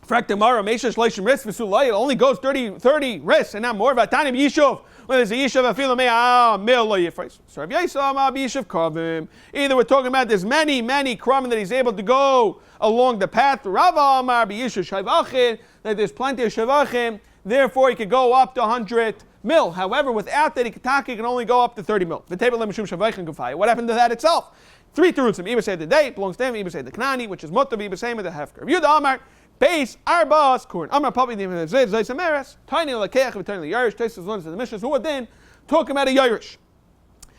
Fraktamara Meshek Shleishim Ris, Visulay, it only goes 30 ris, and not more. Vatanim Yishuv. When there's a Yishuv, I feel mil lo yifres. So Rabbi Yisam, Yishuv Kavim. Either we're talking about there's many kramim that he's able to go along the path. Rava Amar Yishuv Shavachim, that there's plenty of Shavachim. Therefore, he could go up to 100 mil. However, without that, he can only go up to 30 mil. What happened to that itself? 3 terutzim. Iba said the date belongs to him. Iba said the knani, which is mutter. Iba said the hefker. Yehuda Amar Beis Arbas Korn. Amar Papi Dim Zayz Zaysameres. Tiny Lakeach V'Tiny Yirish. Taisas learns the Mishnah. Who are then talking about a Yirish?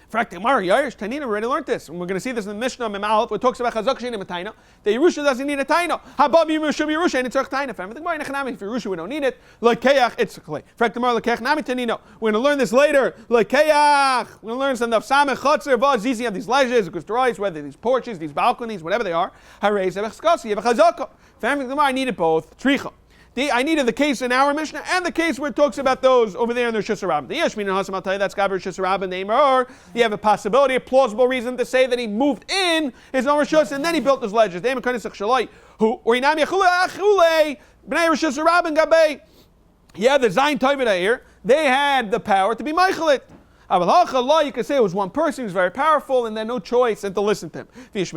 Fraktimar Yirish. Tanina already learned this, and we're going to see this in the Mishnah Memalot, where it talks about Chazak Shein and Taina. The Yerusha doesn't need a Taina. Habab Yerusha and it's a Taina. If Yerusha we don't need it. Lakeach it's clay. Fraktimar Lakeach Nami Tanino. We're going to learn this later. Lakeach. We're going to learn some of Samech Chotzer Vaz Zizi of these ledges, because whether these porches, these balconies, whatever they are. Harei Zevach Skasi. You have a Chazaka. I needed both. Tricha. I needed the case in our Mishnah and the case where it talks about those over there in their Shusarab. The Yeshmin and Hasam, I'll tell you, that's Gaber Shusarab and Neimer. You have a possibility, a plausible reason to say that he moved in his own Rishus and then he built his ledges. He had the Zayin Toivid here. They had the power to be Meichelit. You could say it was one person who's very powerful and then no choice and to listen to him. If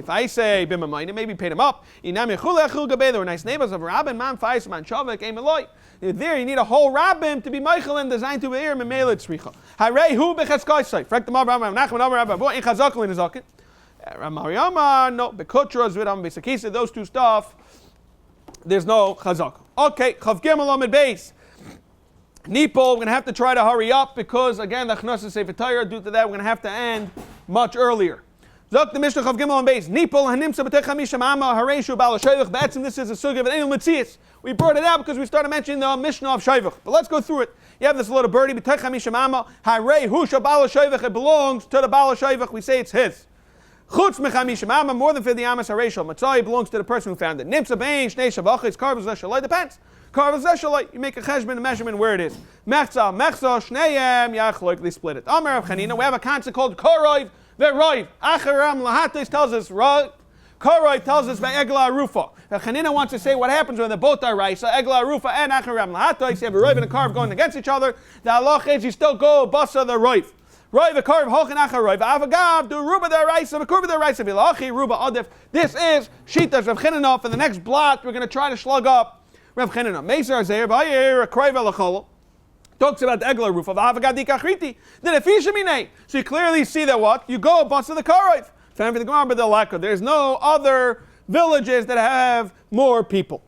I say, maybe paid him up. They were nice neighbors of Rabbin, Man, Fais, Man, Shavik, Emeloi. There you need a whole rabbin to be Michael and designed to be here, Memele Tzricha. Hare hu becheskosai. Frek the Rav Nachman Amar Rav Bo in Chazakal in Zakin. Ramariama no bekutras vidam besakisa. Those two stuff. There's no Chazakal. Okay, Chav Gimel Amid Beis. Nipol, we're going to have to try to hurry up because, again, the Chnosa Sefer Torah, due to that, we're going to have to end much earlier. Zok the Mishnah Chav Gimel on base. Nipol hanimsa b'tech hamisham ama hareishu bal shayvach. B'etzim, this is a sugya of an enel mitzias. We brought it out because we started mentioning the Mishnah of shayvach. But let's go through it. You have this little birdie b'tech hamisham ama hareishu bal shayvach. It belongs to the bal shayvach. We say it's his. Chutz mechamisham ama, more than 50 amas hareishu matzai, belongs to the person who found it. Nimsa bein shnei shavach. It's carved as a depends. You make a cheshbon, a measurement where it is. Mechza, shneim, yachloik, they split it. Amar of Chanina, we have a concept called koroiv, ve'roiv. Acharam lahatis tells us, koroiv tells us by egla arufa. Chanina wants to say what happens when the both are right. So egla arufa and acharam lahatis, you have a roiv and a karv going against each other. The halach is you still go basa the roiv. Roiv, a karv, hochin acharoiv, avagav, do ruba the raisa, kurva the raisa, vilachi, ruba adif. This is shitas of Chanina. For the next blot, we're going to try to slug up Rav Scheiner, Meisar Zeir, Bayer, Kraiv Elachol, talks about the Egler roof of Avagadi Kachriti. Then Efishamine. So you clearly see that what? You go a bus of the Karaiv. Fan for the Gemara, but the Laka. There's no other villages that have more people.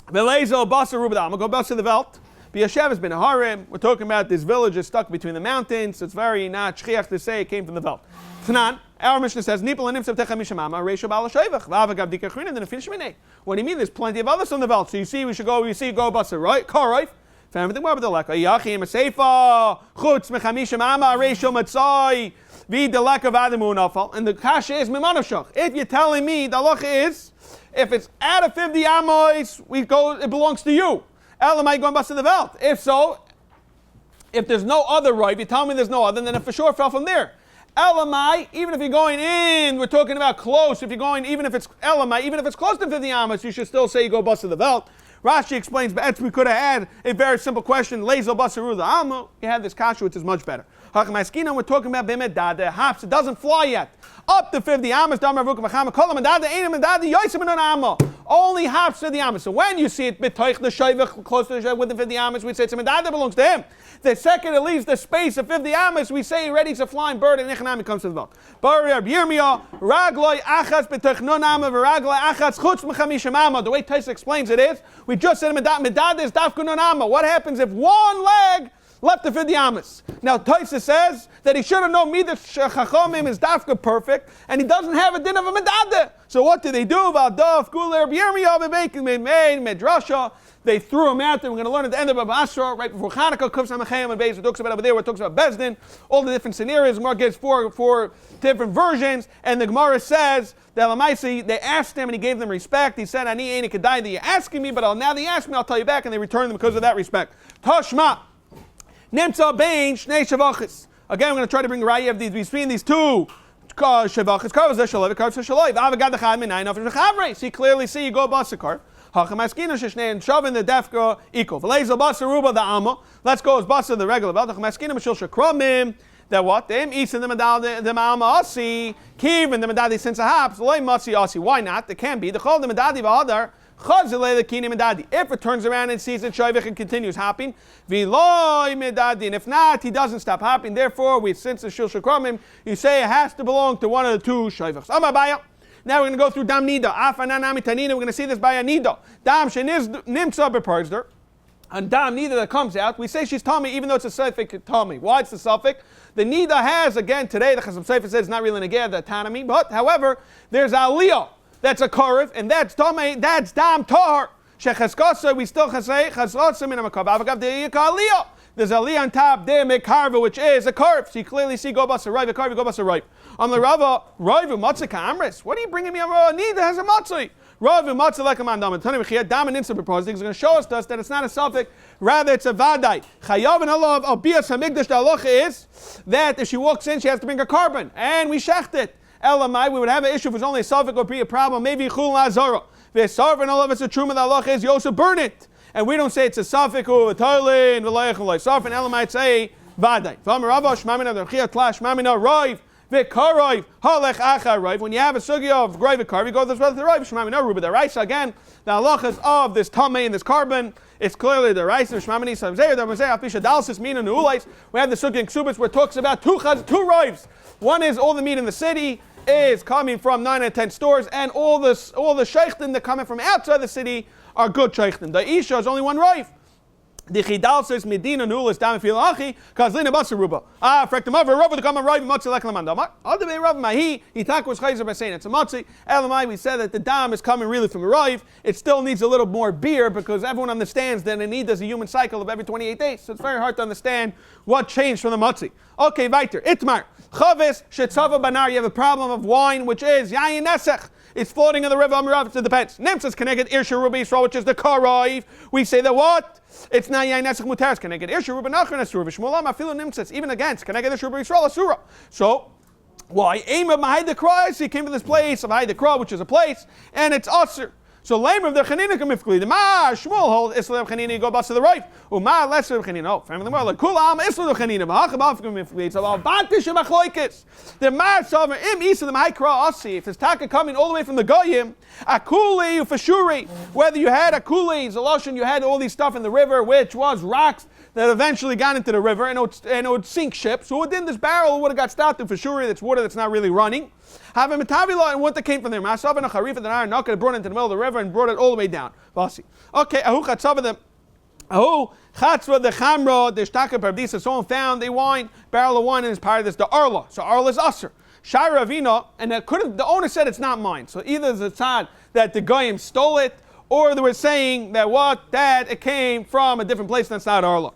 Velezo, Basra, Rubadam, go bus of the Velt. Biyashev has been a harem. We're talking about this village is stuck between the mountains. It's very not shchiach to say it came from the Velt. Tanan, our Mishnah says, Nipol and Nimsa Techamishamama, Reisha Bala Shevach, Vavagav Dikachrin, and then finish Mine. What do you mean? There's plenty of others on the Velt. So you see, go Basra, right? Karayf. Family the Marbad Leka. Yachim, Seifa, Chutz, Mechamishamama, Reisha Matzai, Vid the Leka of Adamu Nafal. And the Kasha is Mimanashach. If you're telling me the halacha is, if it's out of 50 Amois, it belongs to you. Elamai going Basra the Velt. If so, if there's no other right, you tell me there's no other, then it for sure fell from there. Elamai, even if you're going in, we're talking about close. If you're going, even if it's Elamai, even if it's close to 50 amas, you should still say you go bus to the Velt. Rashi explains, but we could have had a very simple question. Lezo basaru the alma. You had this kasha, which is much better. Hakamaskina, we're talking about bimedade hops. It doesn't fly yet. Up to 50 amas. Damar vukam achama kolam medade ainam medade yoisim an amma. Only hops to the amas. So when you see it bitoich the shayvach close to the shayvach within 50 amas, we say it's a medade that belongs to him. The second it leaves the space of 50 amas, we say already it's a flying bird and echanami comes to the Velt. Barrier Yirmiyah ragloi achas bitoich non amma v'ragloi achas chutz mechamishim amma. The way Taisa explains it is, we just said medad is dafku non amma. What happens if one leg left the 50 amas? Now Taisa says that he should have known me that chachamim is dafka perfect, and he doesn't have a din of a medad. So what did they do about daf guler Yirmiyah bebekin medrasha? They threw him out there. We're going to learn at the end of Basra, right before Hanukkah, Kuf Samachayim and Beis. It talks about over there, where it talks about Bezdin, all the different scenarios. The Gemara gives four different versions, and the Gemara says that Lamaisi, they asked him and he gave them respect. He said, Ani ain't kedai that you're asking me, but now that you ask me, I'll tell you back, and they returned them because of that respect. Tashma, Nemtza Bein, Shnei Shavachis. Again, we're going to try to bring a raya of these between these two. Shavachis, Karvaz Shalav, Karvaz Shalav, Avagad Chad Minayin, of Chavre. So you clearly see you go Basakar. Hachamaskina sheshnei and shoving the defka equal. V'leizel basa ruba the amma. Let's go as basa the regular belt. Hachamaskina mishil shekramim. That what? Them eats in the medal the amma asi. Kiv and the medadi since a haps. Loy matzi asi. Why not? It can be. The chol the medadi v'adar. Chazilei the kini medadi. If it turns around and sees it shoyvich and continues hopping. V'loy medadi. And if not, he doesn't stop hopping. Therefore, since the shil shekramim, you say it has to belong to one of the two shoyvichs. Amabaya. Now we're going to go through Dam Nida. Afananami Tanina. We're going to see this by a Nida. Dam Sheniz Nimtza Beparzder. And Dam Nida that comes out, we say she's Tommy, even though it's a Sefik Tommy. Why it's the Suffolk? The Nida has, again, today, the Chasam Sefer says it's not really Negeh, the autonomy. But, however, there's Aliyah. That's a Korev. And that's Tommy. That's Dam Tahar. Shechaskasa, we still say Chaskosim in a Makab. Avagav de Aliyah. There's Aliyah on top there, Mekarva, which is a Korev. So you clearly see go basa right, a Korev, go basa right. On the Rava, Raivu Matzah Kamris. What are you bringing me on Rava? Neither has a Matzah. Raivu Matzah like a man dam. Tani Mechiyah dam and insa proposed. He's going to show us that it's not a suffix, rather it's a vadai. Chayav and Allah of Bias Hamikdash. The halacha is that if she walks in, she has to bring a carbon, and we shecht it. Elamai, we would have an issue if it was only a suffix or be a problem. Maybe Chul Lazara. Vesarv and Allah, if it's a truma. The halacha is you also burn it. and we don't say it's a suffix or a toilin, v'layach v'lay safin, Ella might say vaday. V'amar Rava shmamina d'rchia tlash shmamina roiv v'karoiv halech achar roiv. When you have a sugya of roiv v'kar, you go this way to the roiv shmamina ruba deraisa. Again, the halachas of this tamei and this carbon. It's clearly the rice of shmamini samzeir. The mazeh afisha dalsis mina nuulais. We have the sugya in ksubas where it talks about two roivs. One is all the meat in the city is coming from 9 and 10 stores, and all the sheikhtim that coming from outside the city are good sheikhtim. The isha is only one roiv. The chidal says medina nulas dam filachi kazlina basaruba. Frektim over Rav to come and roiv matzi leklam andamar. Other way Rav mahi he tak was chayzer by saying it's a matzi. Elamai we said that the dam is coming really from a roiv. It still needs a little more beer because everyone understands that a need is a human cycle of every 28 days. So it's very hard to understand what changed from the matzi. Okay, weiter. Itmar. Chavis shetzava banar. You have a problem of wine, which is yayin nesech. It's floating in the river. Amirav, it depends. Nimtzas connected irsha ruba yisrael, which is the karaiv. We say that what? It's not yayin nesech mutaris connected irsha ruba nachron asura v'shmulam afilu nimtzas even against connected irsha ruba yisrael asura. So why aim of mahayda krai? So he came to this place of mahayda krai, which is a place, and it's asur. So lamer of the chanina kamifkli. The ma shmuel hold isla of chanina go bust to the right. Uma lesser of chanina. Oh, family more like kulam isla of chanina. Mahacham kamifkli. It's about batish of achloikis. The ma sovereign im isa the mahikra asi. If it's taka coming all the way from the goyim, akuli ufashuri. Whether you had akuli, zaloshin, you had all these stuff in the river, which was rocks that eventually got into the river, and it would sink ships. So within this barrel, it would have got stopped in fashuri. That's water that's not really running. Have a metavila and what that came from there. Masav and a harif and the iron knock it brought it into the middle of the river and brought it all the way down. Vasi. Okay, ahu chatzava the chatzva the chamra the shtaka pardisa. Someone found a wine barrel of wine in his paradise. The arla. So arla is usher. Shaira avina, and the owner said it's not mine. So either the tzad that the goyim stole it, or they were saying that it came from a different place that's not arla.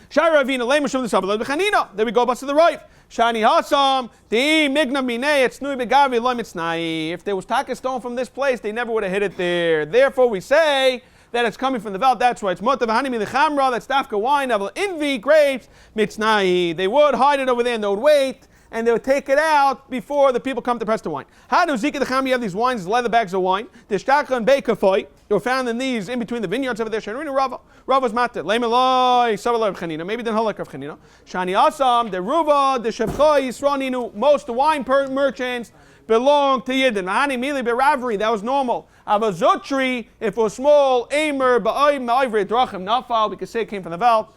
Shaira avina lemashum the sabbalah b'chanina. There we go, bust to the right. Shani Hasam, the Migna Mine, it's Nui Begavi Lomitznai. If there was taka stone from this place, they never would have hit it there. Therefore, we say that it's coming from the Veld. That's why it's Motav Hanimi the Chamra, that's Dafka wine, Invi grapes, Mitznai. They would hide it over there and they would wait, and they would take it out before the people come to press the wine. How do Zika the Cham, you have these wines, leather bags of wine. The Shtaka and Beikafoy, they were found in these, in between the vineyards over there. Shanrina Rava. Rava's matter. Leimeloi, Savalai of Chanina. Maybe then Halak of Chanina. Shani Asam, the Ruva, the Shevchoi, Yisraninu. Most wine merchants belong to Yidden. Mahani Mili Beravri, that was normal. Avazotri, if it was small, Aimer, Ba'oim, Ma'ivri, Drachim, Nafal, we could say it came from the Val.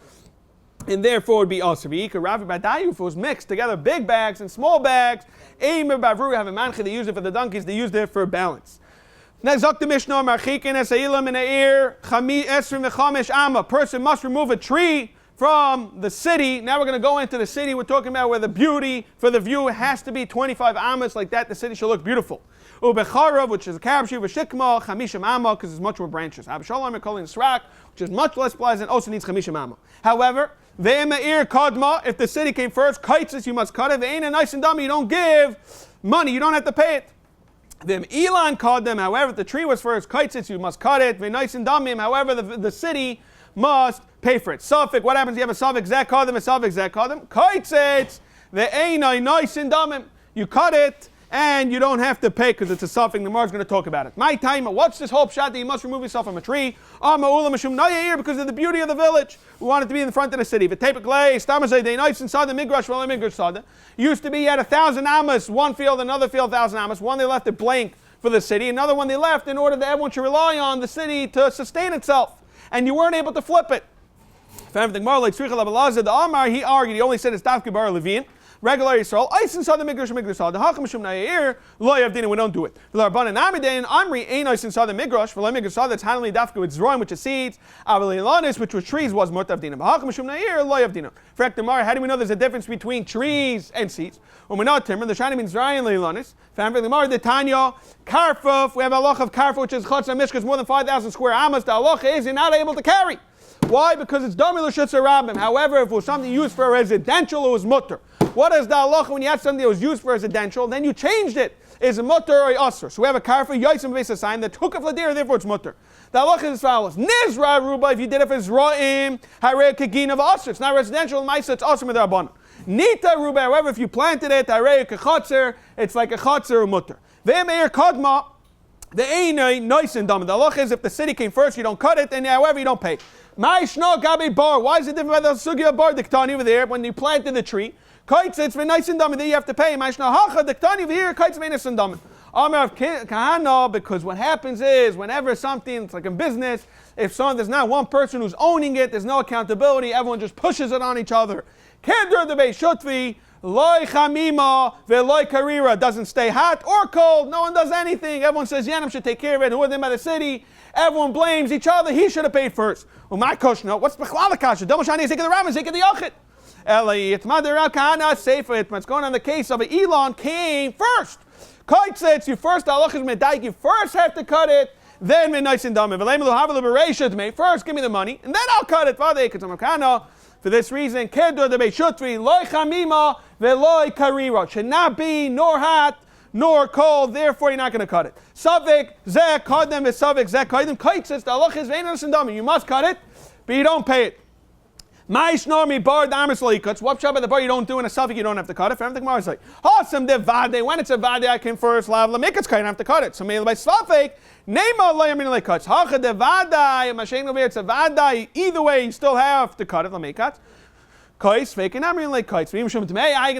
And therefore it would be also Ravi Badayu, if it was mixed together, big bags and small bags. Aimer, Bavru, have a mancha, they used it for the donkeys, they used it for balance. Next, Zok the Mishnah, Marchikin, Esailam, in a ear, Chami, Esrim, Vechamish, Amma. Person must remove a tree from the city. Now we're going to go into the city. We're talking about where the beauty for the view has to be 25 Ammas, like that the city should look beautiful. Ubecharav, which is a carab tree, Veshikma, Chamishim Amma, because there's much more branches. Abshalom, Mekolin, Srak, which is much less pleasant, also needs Chamishim Amma. However, Ve'ema'ir Kadma, if the city came first, Kaitzis, you must cut it. Ve'ena nice and dummy, you don't give money, you don't have to pay it. Them Elon called them, however, if the tree was first, kaitzitz, you must cut it. Nice and damim, however, the city must pay for it. Suffolk, what happens? You have a Suffolk zek call them, a Suffolk zek call them. Kaitzitz, the ainai nice and damim. You cut it, and you don't have to pay because it's a Suffolk. The Gemara is going to talk about it. My time, what's this whole shot that you must remove yourself from a tree? Because of the beauty of the village. We want it to be in the front of the city. But tape clay, stamazay, they nice inside the migrash, well, the migrash sada. Used to be you had 1,000 amas, one field, another field, 1,000 amas. One they left it blank for the city, another one they left in order that everyone should rely on the city to sustain itself. And you weren't able to flip it. If everything more like Tzricha Labalaza, the Amar, he argued, he only said it's Dafki Bar Levin. Regular Yisrael, ice inside the Migrash, the Hacham Shum Nayir, Loy of Dinah, we don't do it. The Larban and Amidain, Amri, ain't ice inside the Migrash, for Migrash, that's handling Dafka with Zroim, which is seeds, Avalilanis, which was trees, was Mort of Dinah. Hacham Shum Nayir, Loy of Dinah. For Ektamar, how do we know there's a difference between trees and seeds? When we're not timber, the Shani means Ryan Leilanis. Family Limar, the Tanya, Karfuf, we have a loch of Karfuf, which is Chotz and Mishkas, more than 5,000 square amas. The halacha is you're not able to carry. Why? Because it's Domil Shutzer Rabbim. However, if it was something used for residential, it was mutter. What is the halacha when you had something that was used for residential, then you changed it? Is it mutter or usher? So we have a karfa, yoisim base sign that took a fladir, therefore it's mutter. The halacha is as follows. Nizra ruba, if you did it for zra'im, harei kagin of usher. It's not residential, ma'isa, it's usher with rabbanon. Nita ruba, however, if you planted it, harei kachotzer, it's like a chotzer or mutter. Ve'meir kadma, The ain't nice and dumb. The halacha is if the city came first, you don't cut it, and however you don't pay. Ma'ishno gabe bar. Why is it different by the sugya bar diktani over there when you planted the tree? Kites, it's been nice and dumb, and then you have to pay. Ma'ishno hacha diktani over here. Kites been nice and dumb. Amar of kahana, because what happens is whenever something, it's like in business, if there's not one person who's owning it, there's no accountability. Everyone just pushes it on each other. Kedr the Beis Shutvi. Loi chamima ve'loi karira, doesn't stay hot or cold. No one does anything. Everyone says Yanim should take care of it. Who are they by the city? Everyone blames each other. He should have paid first. Well, my koshno, what's bechlal kasha? Domashani is the Rambam, take the yachid. Eli itmader al kahana sefer. It's going on the case of an Elon came first. Kaitzitz, you first halach is medaik. You first have to cut it. Then nice and dumb. First, give me the money, and then I'll cut it. For this reason, kedor the Beis Shutvi loy chamima veloy karira, should not be nor hot nor cold. Therefore, you're not going to cut it. Savik zeh kadem is savik zeh kadem kaitzes. The halach is veinos and dumb. You must cut it, but you don't pay it. Maish normi bar damas cuts. What shop at the bar you don't do in a suffix, you don't have to cut it. For everything Gemara is like, Hasam de vade. When it's a vade, I can first lav lamikats. I don't have to cut it. So maybe by suffix, nema layamin cuts. Hacha de vade. Mashain over here, it's a vade. Either way, you still have to cut it. Lamikats. Kais fake and I'm like kites. Are you going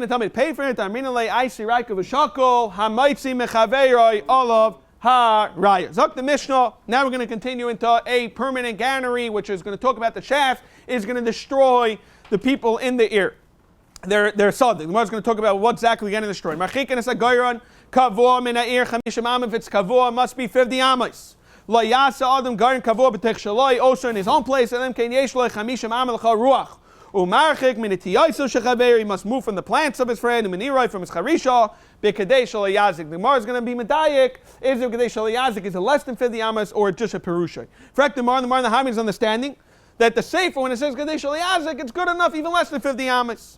to tell me to pay for it? I'm reading like I see right of a shackle. Hamaitzi mechaveiroi olav. Ha-raya. Zok the Mishnah. Now we're going to continue into a permanent gannery, which is going to talk about the shaft, is going to destroy the people in the ear. They're solid. The Gemara is going to talk about what exactly getting destroyed. Machikin is a goyron. Kavor min ha'ir chamishim am. If it's kavor, it must be 50 amos. Lo yasa adam goyron kavor b'tech shaloi. Also in his own place. And then ken yesh lo chamishim am l'cha ruach. Umarchik min etiyaso shechaver. He must move from the plants of his friend. Uminiroi from his charisha. B'kadei shalo yazik. The Gemara is going to be medayik. Is it b'kadei shalo yazik? Is it less than 50 amos or just a perusha? Fact, the Gemara the Hamid is understanding that the sefer, when it says kadei shalo yazik, it's good enough even less than 50 amos.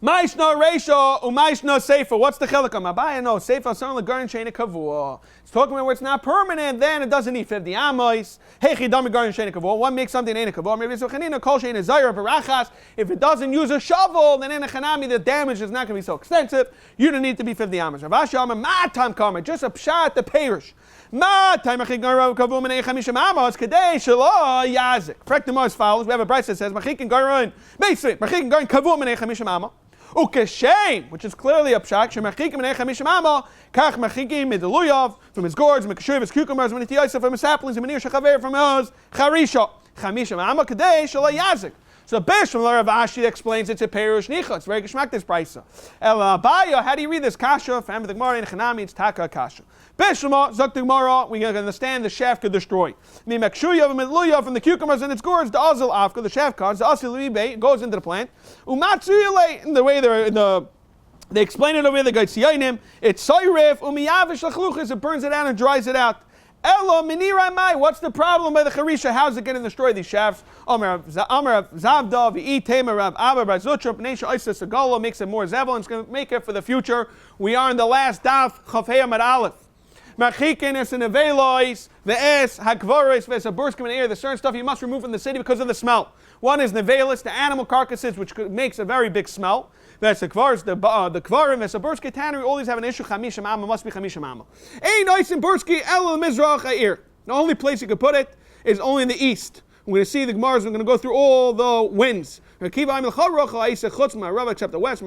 Ma'ishna reisha u'ma'ishna sefer. What's the chelikam? Abaya no sefer certainly garin sheina kavua. It's talking about where it's not permanent. Then it doesn't need 50 amos. Hey chidami garin sheina kavua. What makes something ain't a kavua? Maybe so chanina kol sheina zayir barachas. If it doesn't use a shovel, then in a chanami the damage is not going to be so extensive. You don't need to be 50 amos. Ravashi Amar matam karma. Just a pshat the parish. Matam achik garin kavua menei chamishim amos kadei shelo yazik. Correct the as follows. We have a brayse that says machikin garin. Basically machikin garin kavua menei chamishim amos. Ukeshem, which is clearly a pshat, shemachikim menei chamishim amo, kach machikim mideluyav from his gourds, mikashuv his cucumbers, minitiyasa from his saplings, and minir shechaver from his charisha, chamishim amo kadei shelo yazik. So Besh from Rav Ashi explains it's a perush nicha. It's very geschmack this brisa. El Abaya, how do you read this kasha? Family the Gemara in Chanami, it's taka kasha. Besh Zok the Gemara, we can understand the shaft could destroy. Mi mekshuyav and midluyav from the cucumbers and its gourds, the azil afka, the shaft cards, the asil libe goes into the plant. Umatsuyale, in the way they explain it over there, the guy Tziyainim, it's sayrif umiyavish lachluchis, it burns it out and dries it out. Elo minirai mai. What's the problem by the charisha? How's it going to destroy these shafts? Amar Zavda v'itema Rav Abba Brazutra Pneisha Isa Sagalo makes it more zevel. It's going to make it for the future. We are in the last daf Chafei Amad Aleph. Machikin is an avelois ve'es hakvaris ve'saburskim in the air. The certain stuff you must remove from the city because of the smell. One is nevelis, the animal carcasses, which makes a very big smell. That's the kvaris, the kvarim, ve'saburski tannery. All these have an issue. Chamishim amma must be chamishim amma. Ein ois in burski el mizrach ha'ir. The only place you could put it is only in the east. We're going to see the Gemaras. We're going to go through all the winds. Except the west.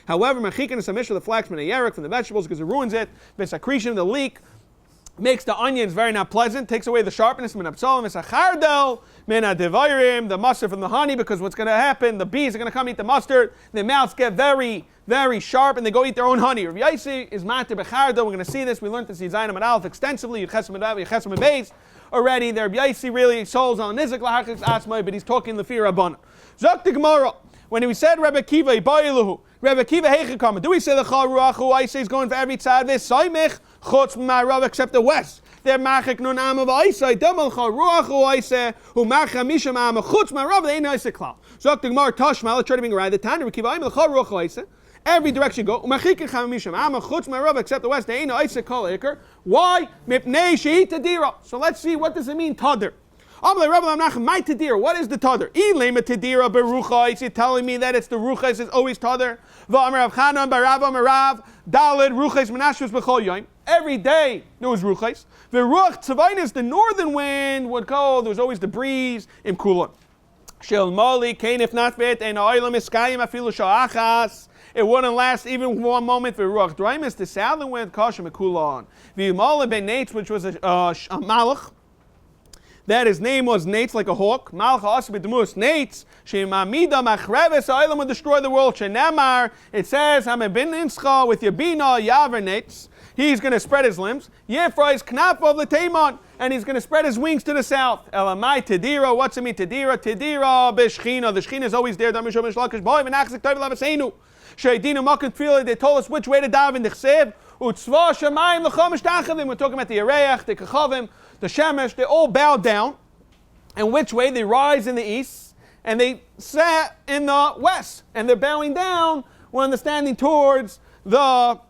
However, machikin is a mishra, the flax from the yerek, from the vegetables, because it ruins it. Vesakrishin, the leek, makes the onions very not pleasant, takes away the sharpness. Min absalim, vesachardel, min adivayrim, the mustard from the honey, because what's going to happen, the bees are going to come eat the mustard, their mouths get very, very sharp, and they go eat their own honey. Rabbi Yaisi is matir bechardo. We're going to see this. We learned this in Zayin Amad Aleph extensively. Yechesem Beis. Already, there Rabbi Yaisi really souls on Nizik lahachik asmai, but he's talking the fear abana. Zok the Gemara. When we said Rebbe Kiva, Ibayiluhu, Rebbe Kiva Heichikama, do we say the Chal Ruach who I say is going for every tzad? This Saimich Chutz Ma'arav except the west. They're Machik Nun Am V'Aisai. Demel Chal Ruach who I say who Macham Misham Am Chutz Ma'arav. They ain't nice klal. Zok the Gemara Tashma. Let's try to bring right. The Tanya Rebbe Kiva the Chal Ruach who I say. Every direction go. Umachikin Cham Misham Am Chutz Ma'arav except the west. They ain't nice kol iker. Why? Mipnei She'it Tadira. So let's see what does it mean Tadir. What is the Tadir? Is he telling me that it's the Ruchais is always Tadir? Every day there was ruchais. The ruch tzavainis, the northern wind would go. There was always the breeze in Kulon. Shel moli kain if not vet and oilam iskayim afilu sha'achas. It wouldn't last even one moment for ruch. Draimis, the southern wind, kashim Kulon. V'yimala ben Nates, which was a malach. That his name was Nates, like a hawk. Malach asib b'demus Nates. Shemamida machreves oilam would destroy the world. Shenamar, it says, Hameh bin inscha with Yabina yaver Nates. He's going to spread his limbs. Yefra is knaf of the Taimon, and he's going to spread his wings to the south. Elamai Tedira, what's it mean? Tedira b'shchina. The shchina is always there. Damishom mishlakish boy v'nachzik toiv lavasenu. Sheidinu makan tefillah. They told us which way to daven. The chsev utzva shamayim l'chomish tachavim. We're talking about the Yereach, the Kachavim, the Shemesh. They all bow down. And which way? They rise in the east, and they set in the west. And they're bowing down when they're standing towards the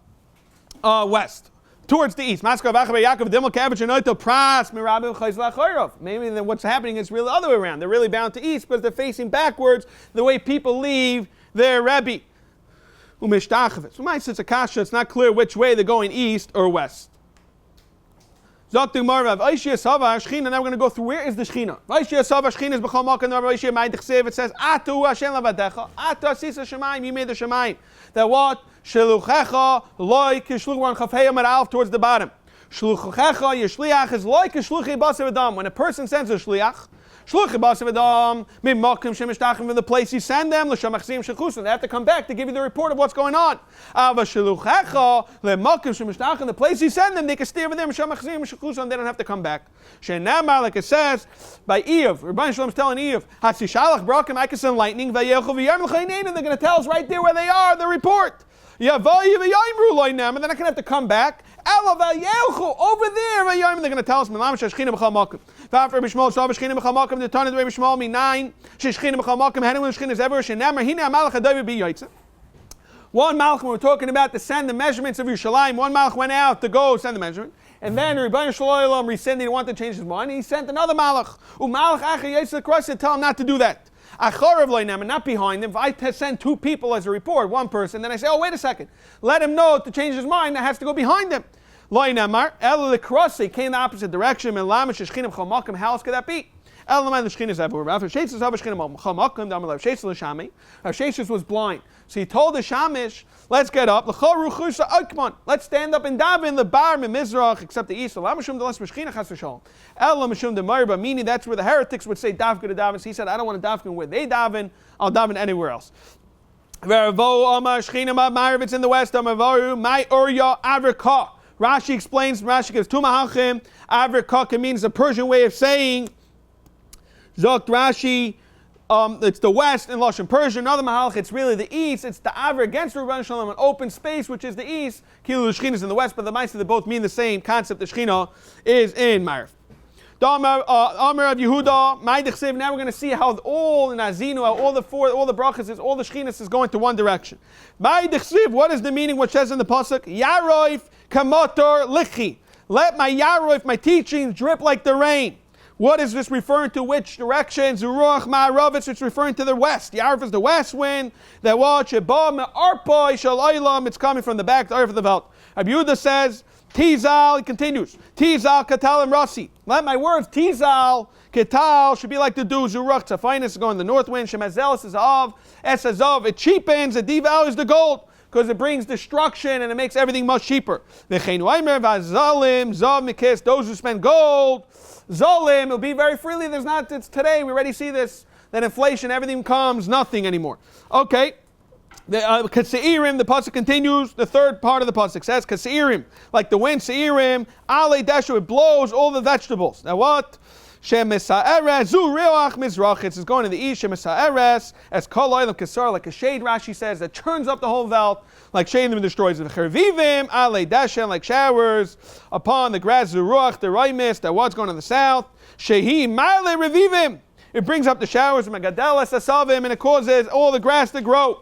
west, towards the east. Maybe then what's happening is really the other way around. They're really bound to east, but they're facing backwards the way people leave their Rebbe. So it's a kasha, it's not clear which way they're going, east or west. Now we're going to go through where is the Scheiner. It says, Atu Hashem lavadecha, Atu sisa shemayim, you made the shemayim. That what? Sheluchecha loy kishluch, we're on Chafhei Amar Aleph towards the bottom. Shluchecha yeshliach is loy kishluchi basav adam. When a person sends a shliach, shluchi basav adam, mimakim shemishtachim, from the place you send them, l'shamachzim shechusun. They have to come back to give you the report of what's going on. Ava sheluchecha le'makim shemishtachim, the place you send them, they can stay over there, l'shamachzim shechusun. They don't have to come back. She'namar, like it says by Eev, Rabbi Shalom is telling Eev, Hatzishalach brakim, I can send lightning, vayelchu v'yarm l'chaynein, and they're going to tell us right there where they are, the report. And then I'm going to have to come back. Over there, they're going to tell us, one malach, when we're talking about to send the measurements of Yerushalayim, one malach went out to go send the measurement, and then Rabbi Shalom rescinded, he wanted to change his mind, and he sent another malach. Malach acher yetz across to tell him not to do that. Acharav loynam, and not behind him. If I send two people as a report, one person, then I say, oh, wait a second, let him know to change his mind, that has to go behind him. Loynamar, el lekrasi, came the opposite direction, and lamish shchinim chamakim, how else could that be? El the is everywhere. Rav Sheshes was blind. So he told the Shamish, let's get up. Let's stand up and daven the bar mizrach, except the east. Meaning that's where the heretics would say davka to daven. So he said, I don't want to daven where they daven. I'll daven anywhere else. It's in the west. Rashi explains. Rashi gives two mahachim. Avrika means the Persian way of saying. Zokt Rashi, it's the west in Lashon Persian. Another mahalach, it's really the east. It's the Aver against Rabban Shalom, an open space, which is the east. Kilu the Shechina is in the west, but the Maisa, they both mean the same concept. The Shechina is in Ma'arif. Amar of Yehuda, Ma'idechsev. Now we're going to see how all the Nazinu, all the brachas, all the Shechinas is going to one direction. Ma'idechsev, what is the meaning? What says in the pasuk? Yaroif kamotor lichi. Let my Yaroif, my teachings, drip like the rain. What is this referring to? Which direction? Zuruach ma'aravitz, it's referring to the west. Yarv is the west wind. That watch it's coming from the back, the earth of the belt. Rabbi Yehuda says, Tizal, he continues, Tizal katalim rasi. Let my words, Tizal, ketal, should be like the dew. Zuruach tzafinus is going the north wind. Shemazelis is of, esazov, it cheapens, it devalues the gold, because it brings destruction and it makes everything much cheaper. Those who spend gold, Zolim, it'll be very freely. It's today, we already see this, that inflation, everything comes, nothing anymore. Okay. The Kaseirim, the pasuk continues, the third part of the pasuk says, Kaseirim, like the wind, Seirim, Ale Deshu, it blows all the vegetables. Now what? Shemesa'eres, zu rioach mizrachitz, is going to the east, Shemesa'eres, as kol oilam kesar, like a shade, Rashi says, that churns up the whole veld, like shade and destroys it. Chervivim, ale dashen, like showers, upon the grass, zuruach, the raimis, that what's going to the south, shehi male revivim, it brings up the showers, magadelas asavim, and it causes all the grass to grow.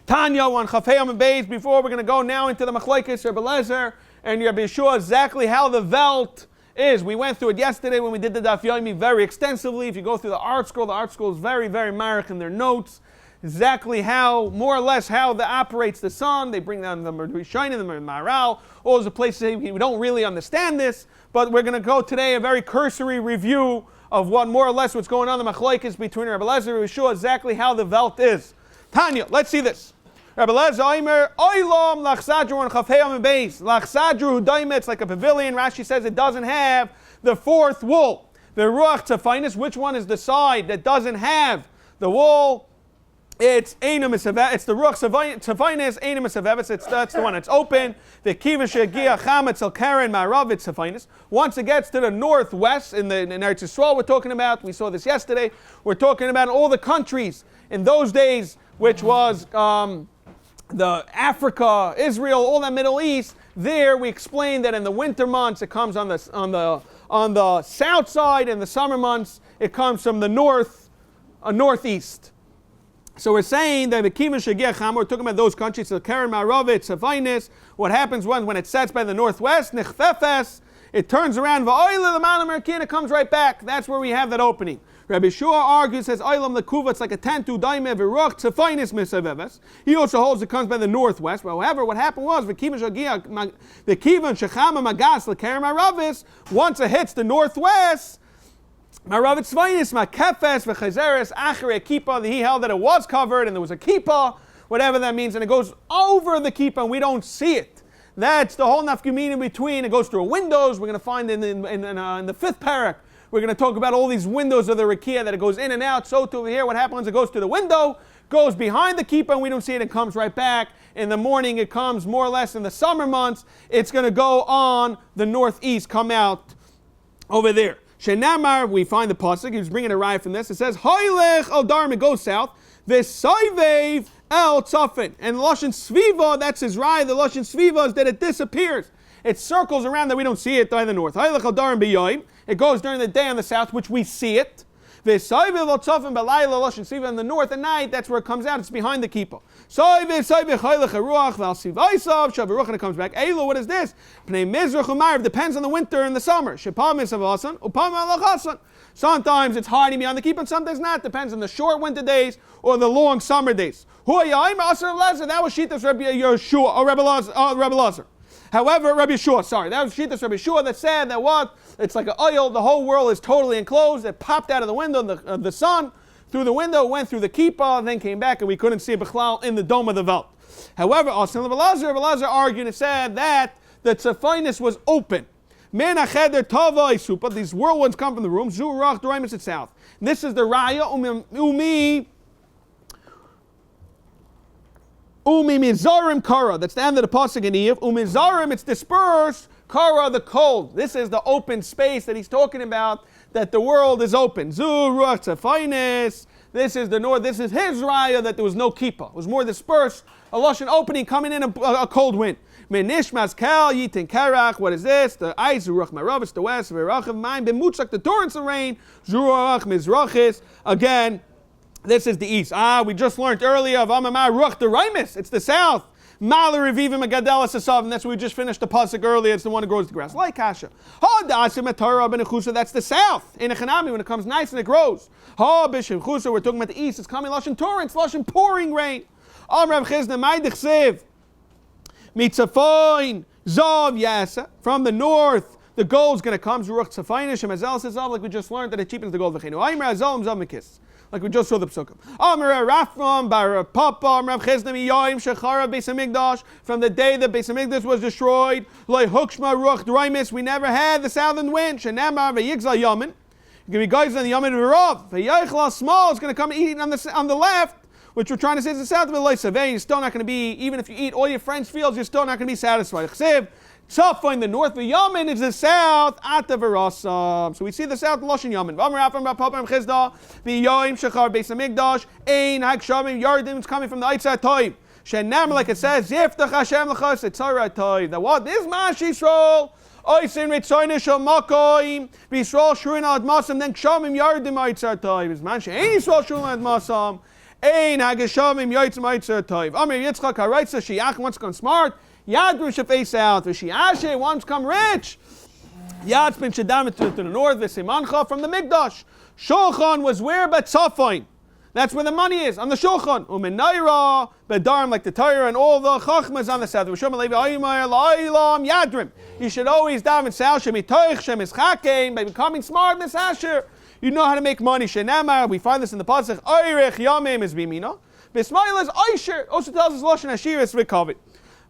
Tanya on Chafayim and Beis, before we're going to go now into the Machlekes, Rebbe Lezer, and you'll be sure exactly how the veld is. We went through it yesterday when we did the Daf Yomi very extensively. If you go through the art school is very, very marich in their notes. exactly how, more or less, how that operates the sun. They bring down the Scheiner, the Maral, all the places we don't really understand this, but we're going to go today a very cursory review of what more or less what's going on, the machlokes between Rabbi Elazar and Yeshua, exactly how the Welt is. Tanya, let's see this. Rabbi Elazar Omer, Oilam lachsadru and chafheim and beis. Lachsadru daima, it's like a pavilion. Rashi says it doesn't have the fourth wall. The ruach tzafainis, which one is the side that doesn't have the wall? It's Einam Esavev. It's the ruach tzafainis. Einam Esavev. That's the one. It's open. The kiva shegia chametz el karen ma'arav. It's tzafainis. Once it gets to the northwest in Eretz Yisrael, we're talking about. We saw this yesterday. We're talking about all the countries in those days, which was the Africa, Israel, all that Middle East. There, we explained that in the winter months it comes on the south side. In the summer months, it comes from the northeast. So we're saying that the Kiva Shegeh Cham, we're talking about those countries, so Karen Ma'aravet, Savainis. What happens when it sets by the northwest, Nechfefes, it turns around, Va'oila the Ma'alam Merkin, it comes right back. That's where we have that opening. Rabbi Shua argues, says, Oilam the Kuva, it's like a tent to Daime Viruch, Tzafainis Misaveves. He also holds it comes by the northwest. However, what happened was, the Kiva Shechama Magas, the Karen Ma'aravis, once it hits the northwest, Maravet Svainis, Makefes, V'chazeres, Achere, Kippah, he held that it was covered and there was a Kippah, whatever that means, and it goes over the Kippah and we don't see it. That's the whole nafkamin in between. It goes through windows. We're going to find in the fifth parak, we're going to talk about all these windows of the Rakia that it goes in and out. So to over here, what happens, it goes to the window, goes behind the Kippah and we don't see it and comes right back. In the morning, it comes more or less in the summer months. It's going to go on the northeast, come out over there. Shenamar, we find the pasuk. He's bringing a raya from this. It says, "Hoylech al darm," it goes south. V'soivev el tzafin, and lashon sviva. That's his raya. The lashon sviva is that it disappears. It circles around that we don't see it by the north. Hoylech al darm b'yoyim. It goes during the day on the south, which we see it. V'soivev el tzafin b'layla lashon sviva. In the north at night, that's where it comes out. It's behind the kippah. Soivev hoylech haruach v'al sivaisav shav and it comes back. Elo, what is this? Pnei mizrach u'marav, depends on the winter and the summer. Shepam misavasan upam alachasan. Sometimes it's hiding behind the kippah, and sometimes not. Depends on the short winter days or the long summer days. That was Shittas Rabbi Yeshua or Rabbi Elazar. However, Rabbi Yeshua, that was Shittas Rabbi Yeshua that said that what? It's like an oil. The whole world is totally enclosed. It popped out of the window, the sun. Through the window, went through the kippah, then came back, and we couldn't see it b'chlal in the dome of the Welt. However, Rabbi Elazar argued and said that the tzafainis was open. Men acheder tava isupa. These whirlwinds come from the room. Zurach d'raimus at south. And this is the raya umi mizarim kara. That's the end of the pasuk in Eve. Mizarim, it's dispersed. Kara, the cold. This is the open space that he's talking about. That the world is open. Zurach tzafainis. This is the north. This is his raya that there was no kippah. It was more dispersed. A lashon opening coming in a cold wind. Menishmas kal yitin karach. What is this? The ice zurach maravis, the west v'rachav mine b'mutzak, the torrents of rain. Zurach mizrachis. Again, this is the east. We just learned earlier of amamar ruach the raimis. It's the south. Mala revivim agadela sasav, and that's what we just finished the pasuk earlier. It's the one that grows the grass. Like kasha. Ha da'asim atarah ben echusa. That's the south. In Echanami, when it comes nice and it grows. Ha b'shem chusa. We're talking about the east. It's coming lashon torrents, lashon pouring rain. Rav Chizna ma'idich sev. Mitzafoin zav yasa. From the north, the gold's going to come. Zuruch tzafaynish and azel sasav, like we just learned that it cheapens the gold. V'chenu aymer azalim zav mekis. Like we just saw the psukim. From the day that Beis Medrash was destroyed, we never had the southern wind. Yomi. It's going to be guys on the Yomi V'rav. Small is going to come eating on the left, which we're trying to say is the south of the You're still not going to be, even if you eat all your friends' fields, you're still not going to be satisfied. Tzafa in the north, the Yamin is the south, Ata Verasam. So we see the south, Loshin Yamin. V'amar Rapam Chizda, V'yoyim Shechar Beis HaMikdash, Ein Hagshavim Yardim, it's coming from the Eitzah Toiv. Shenam, like it says, Yiftach Hashem L'chas Etzara Toiv. That what? This Mash Yisrael, Oisin Ritzoyne Shal Makoim, V'Yisrael Shurin Ad Masam, then Kshavim Yardim Eitzah Toiv. Is Mash Ein Yisrael Shurin Ad Masam, Ein Hagashavim Yitzim Eitzah Toiv. Amir Yitzchak HaRaitza, Shiach wants to come smart. Yadru should face south. V'shiashe wants to come rich. Yad's been shadam to the north. V'simancha from the Mikdash. Shulchan was where but Tzafon. That's where the money is, on the shulchan. Umenaira, bedarim, like the Torah, and all the chachmas on the south. You should always daven south. By becoming smart, Misasher, you know how to make money. Shenamar, we find this in the pasuk. Oirech yamim is bimina. Bismail is oisher. Also tells us lashon hashir is recovered.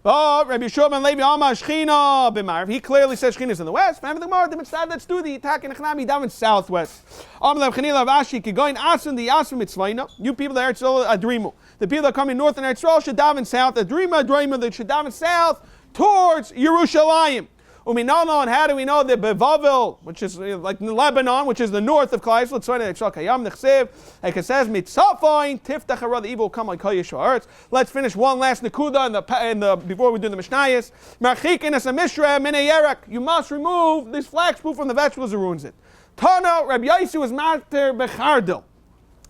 But Rabbi Shulman Levi Amar Scheiner b'Marav. He clearly says Scheiner is in the west. Remember the Gemara, the mitzvah. Let's do the attack in Echnami down in southwest. Amar Chanila Avashi Kigoin Asim the Asim Mitzvayna. You people that are Eretz Adrimu. The people that come in north and Eretz Yisrael should daven south. Adrima, they should daven south towards Yerushalayim. Uminano, and how do we know that Bava, which is like Lebanon, which is the north of Klai Yisrael, like it says, Mitzafain, Tiftach Hara, the evil will come like Koyesh Haaretz. Let's finish one last Nakuda before we do the Mishnayos. Marchikin as a Mishra, Minei you must remove this flax poop from the vegetables, it ruins it. Tana, Rabbi Yossi was matter Bechardel.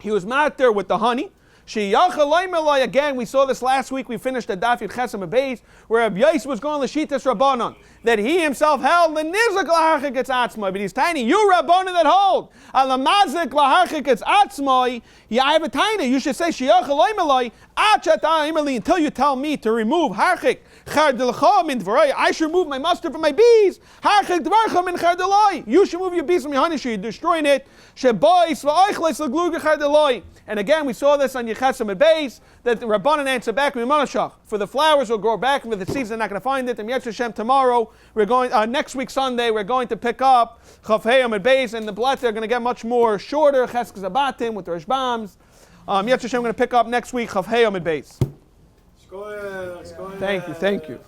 He was matter with the honey. Again, we saw this last week. We finished the Daf Yud Chesam Beis, where Rabbi Yossi was going to Shitas Rabbanon, that he himself held the Nizak Laharchik Etz Atzmai, but he's tiny. You Rabbanon that hold Alamazik Laharchik Etz Atzmai. Yeah, I have a tiny. You should say Shiyach Aloimelai until you tell me to remove Harchik. I should remove my mustard from my bees. You should move your bees from your honey. You're destroying it. And again, we saw this on Yechesam and Beis, that the Rabbanan answer back, for the flowers will grow back, for the seeds they're not going to find it. And Yetz Hashem, tomorrow, we're going, next week Sunday, we're going to pick up Chaf Heyam and Beis, and the blood they're going to get much more shorter, Cheskes Abatim with the Rishbams. Yetz Hashem, we're going to pick up next week Chaf Heyam and Beis. Thank you.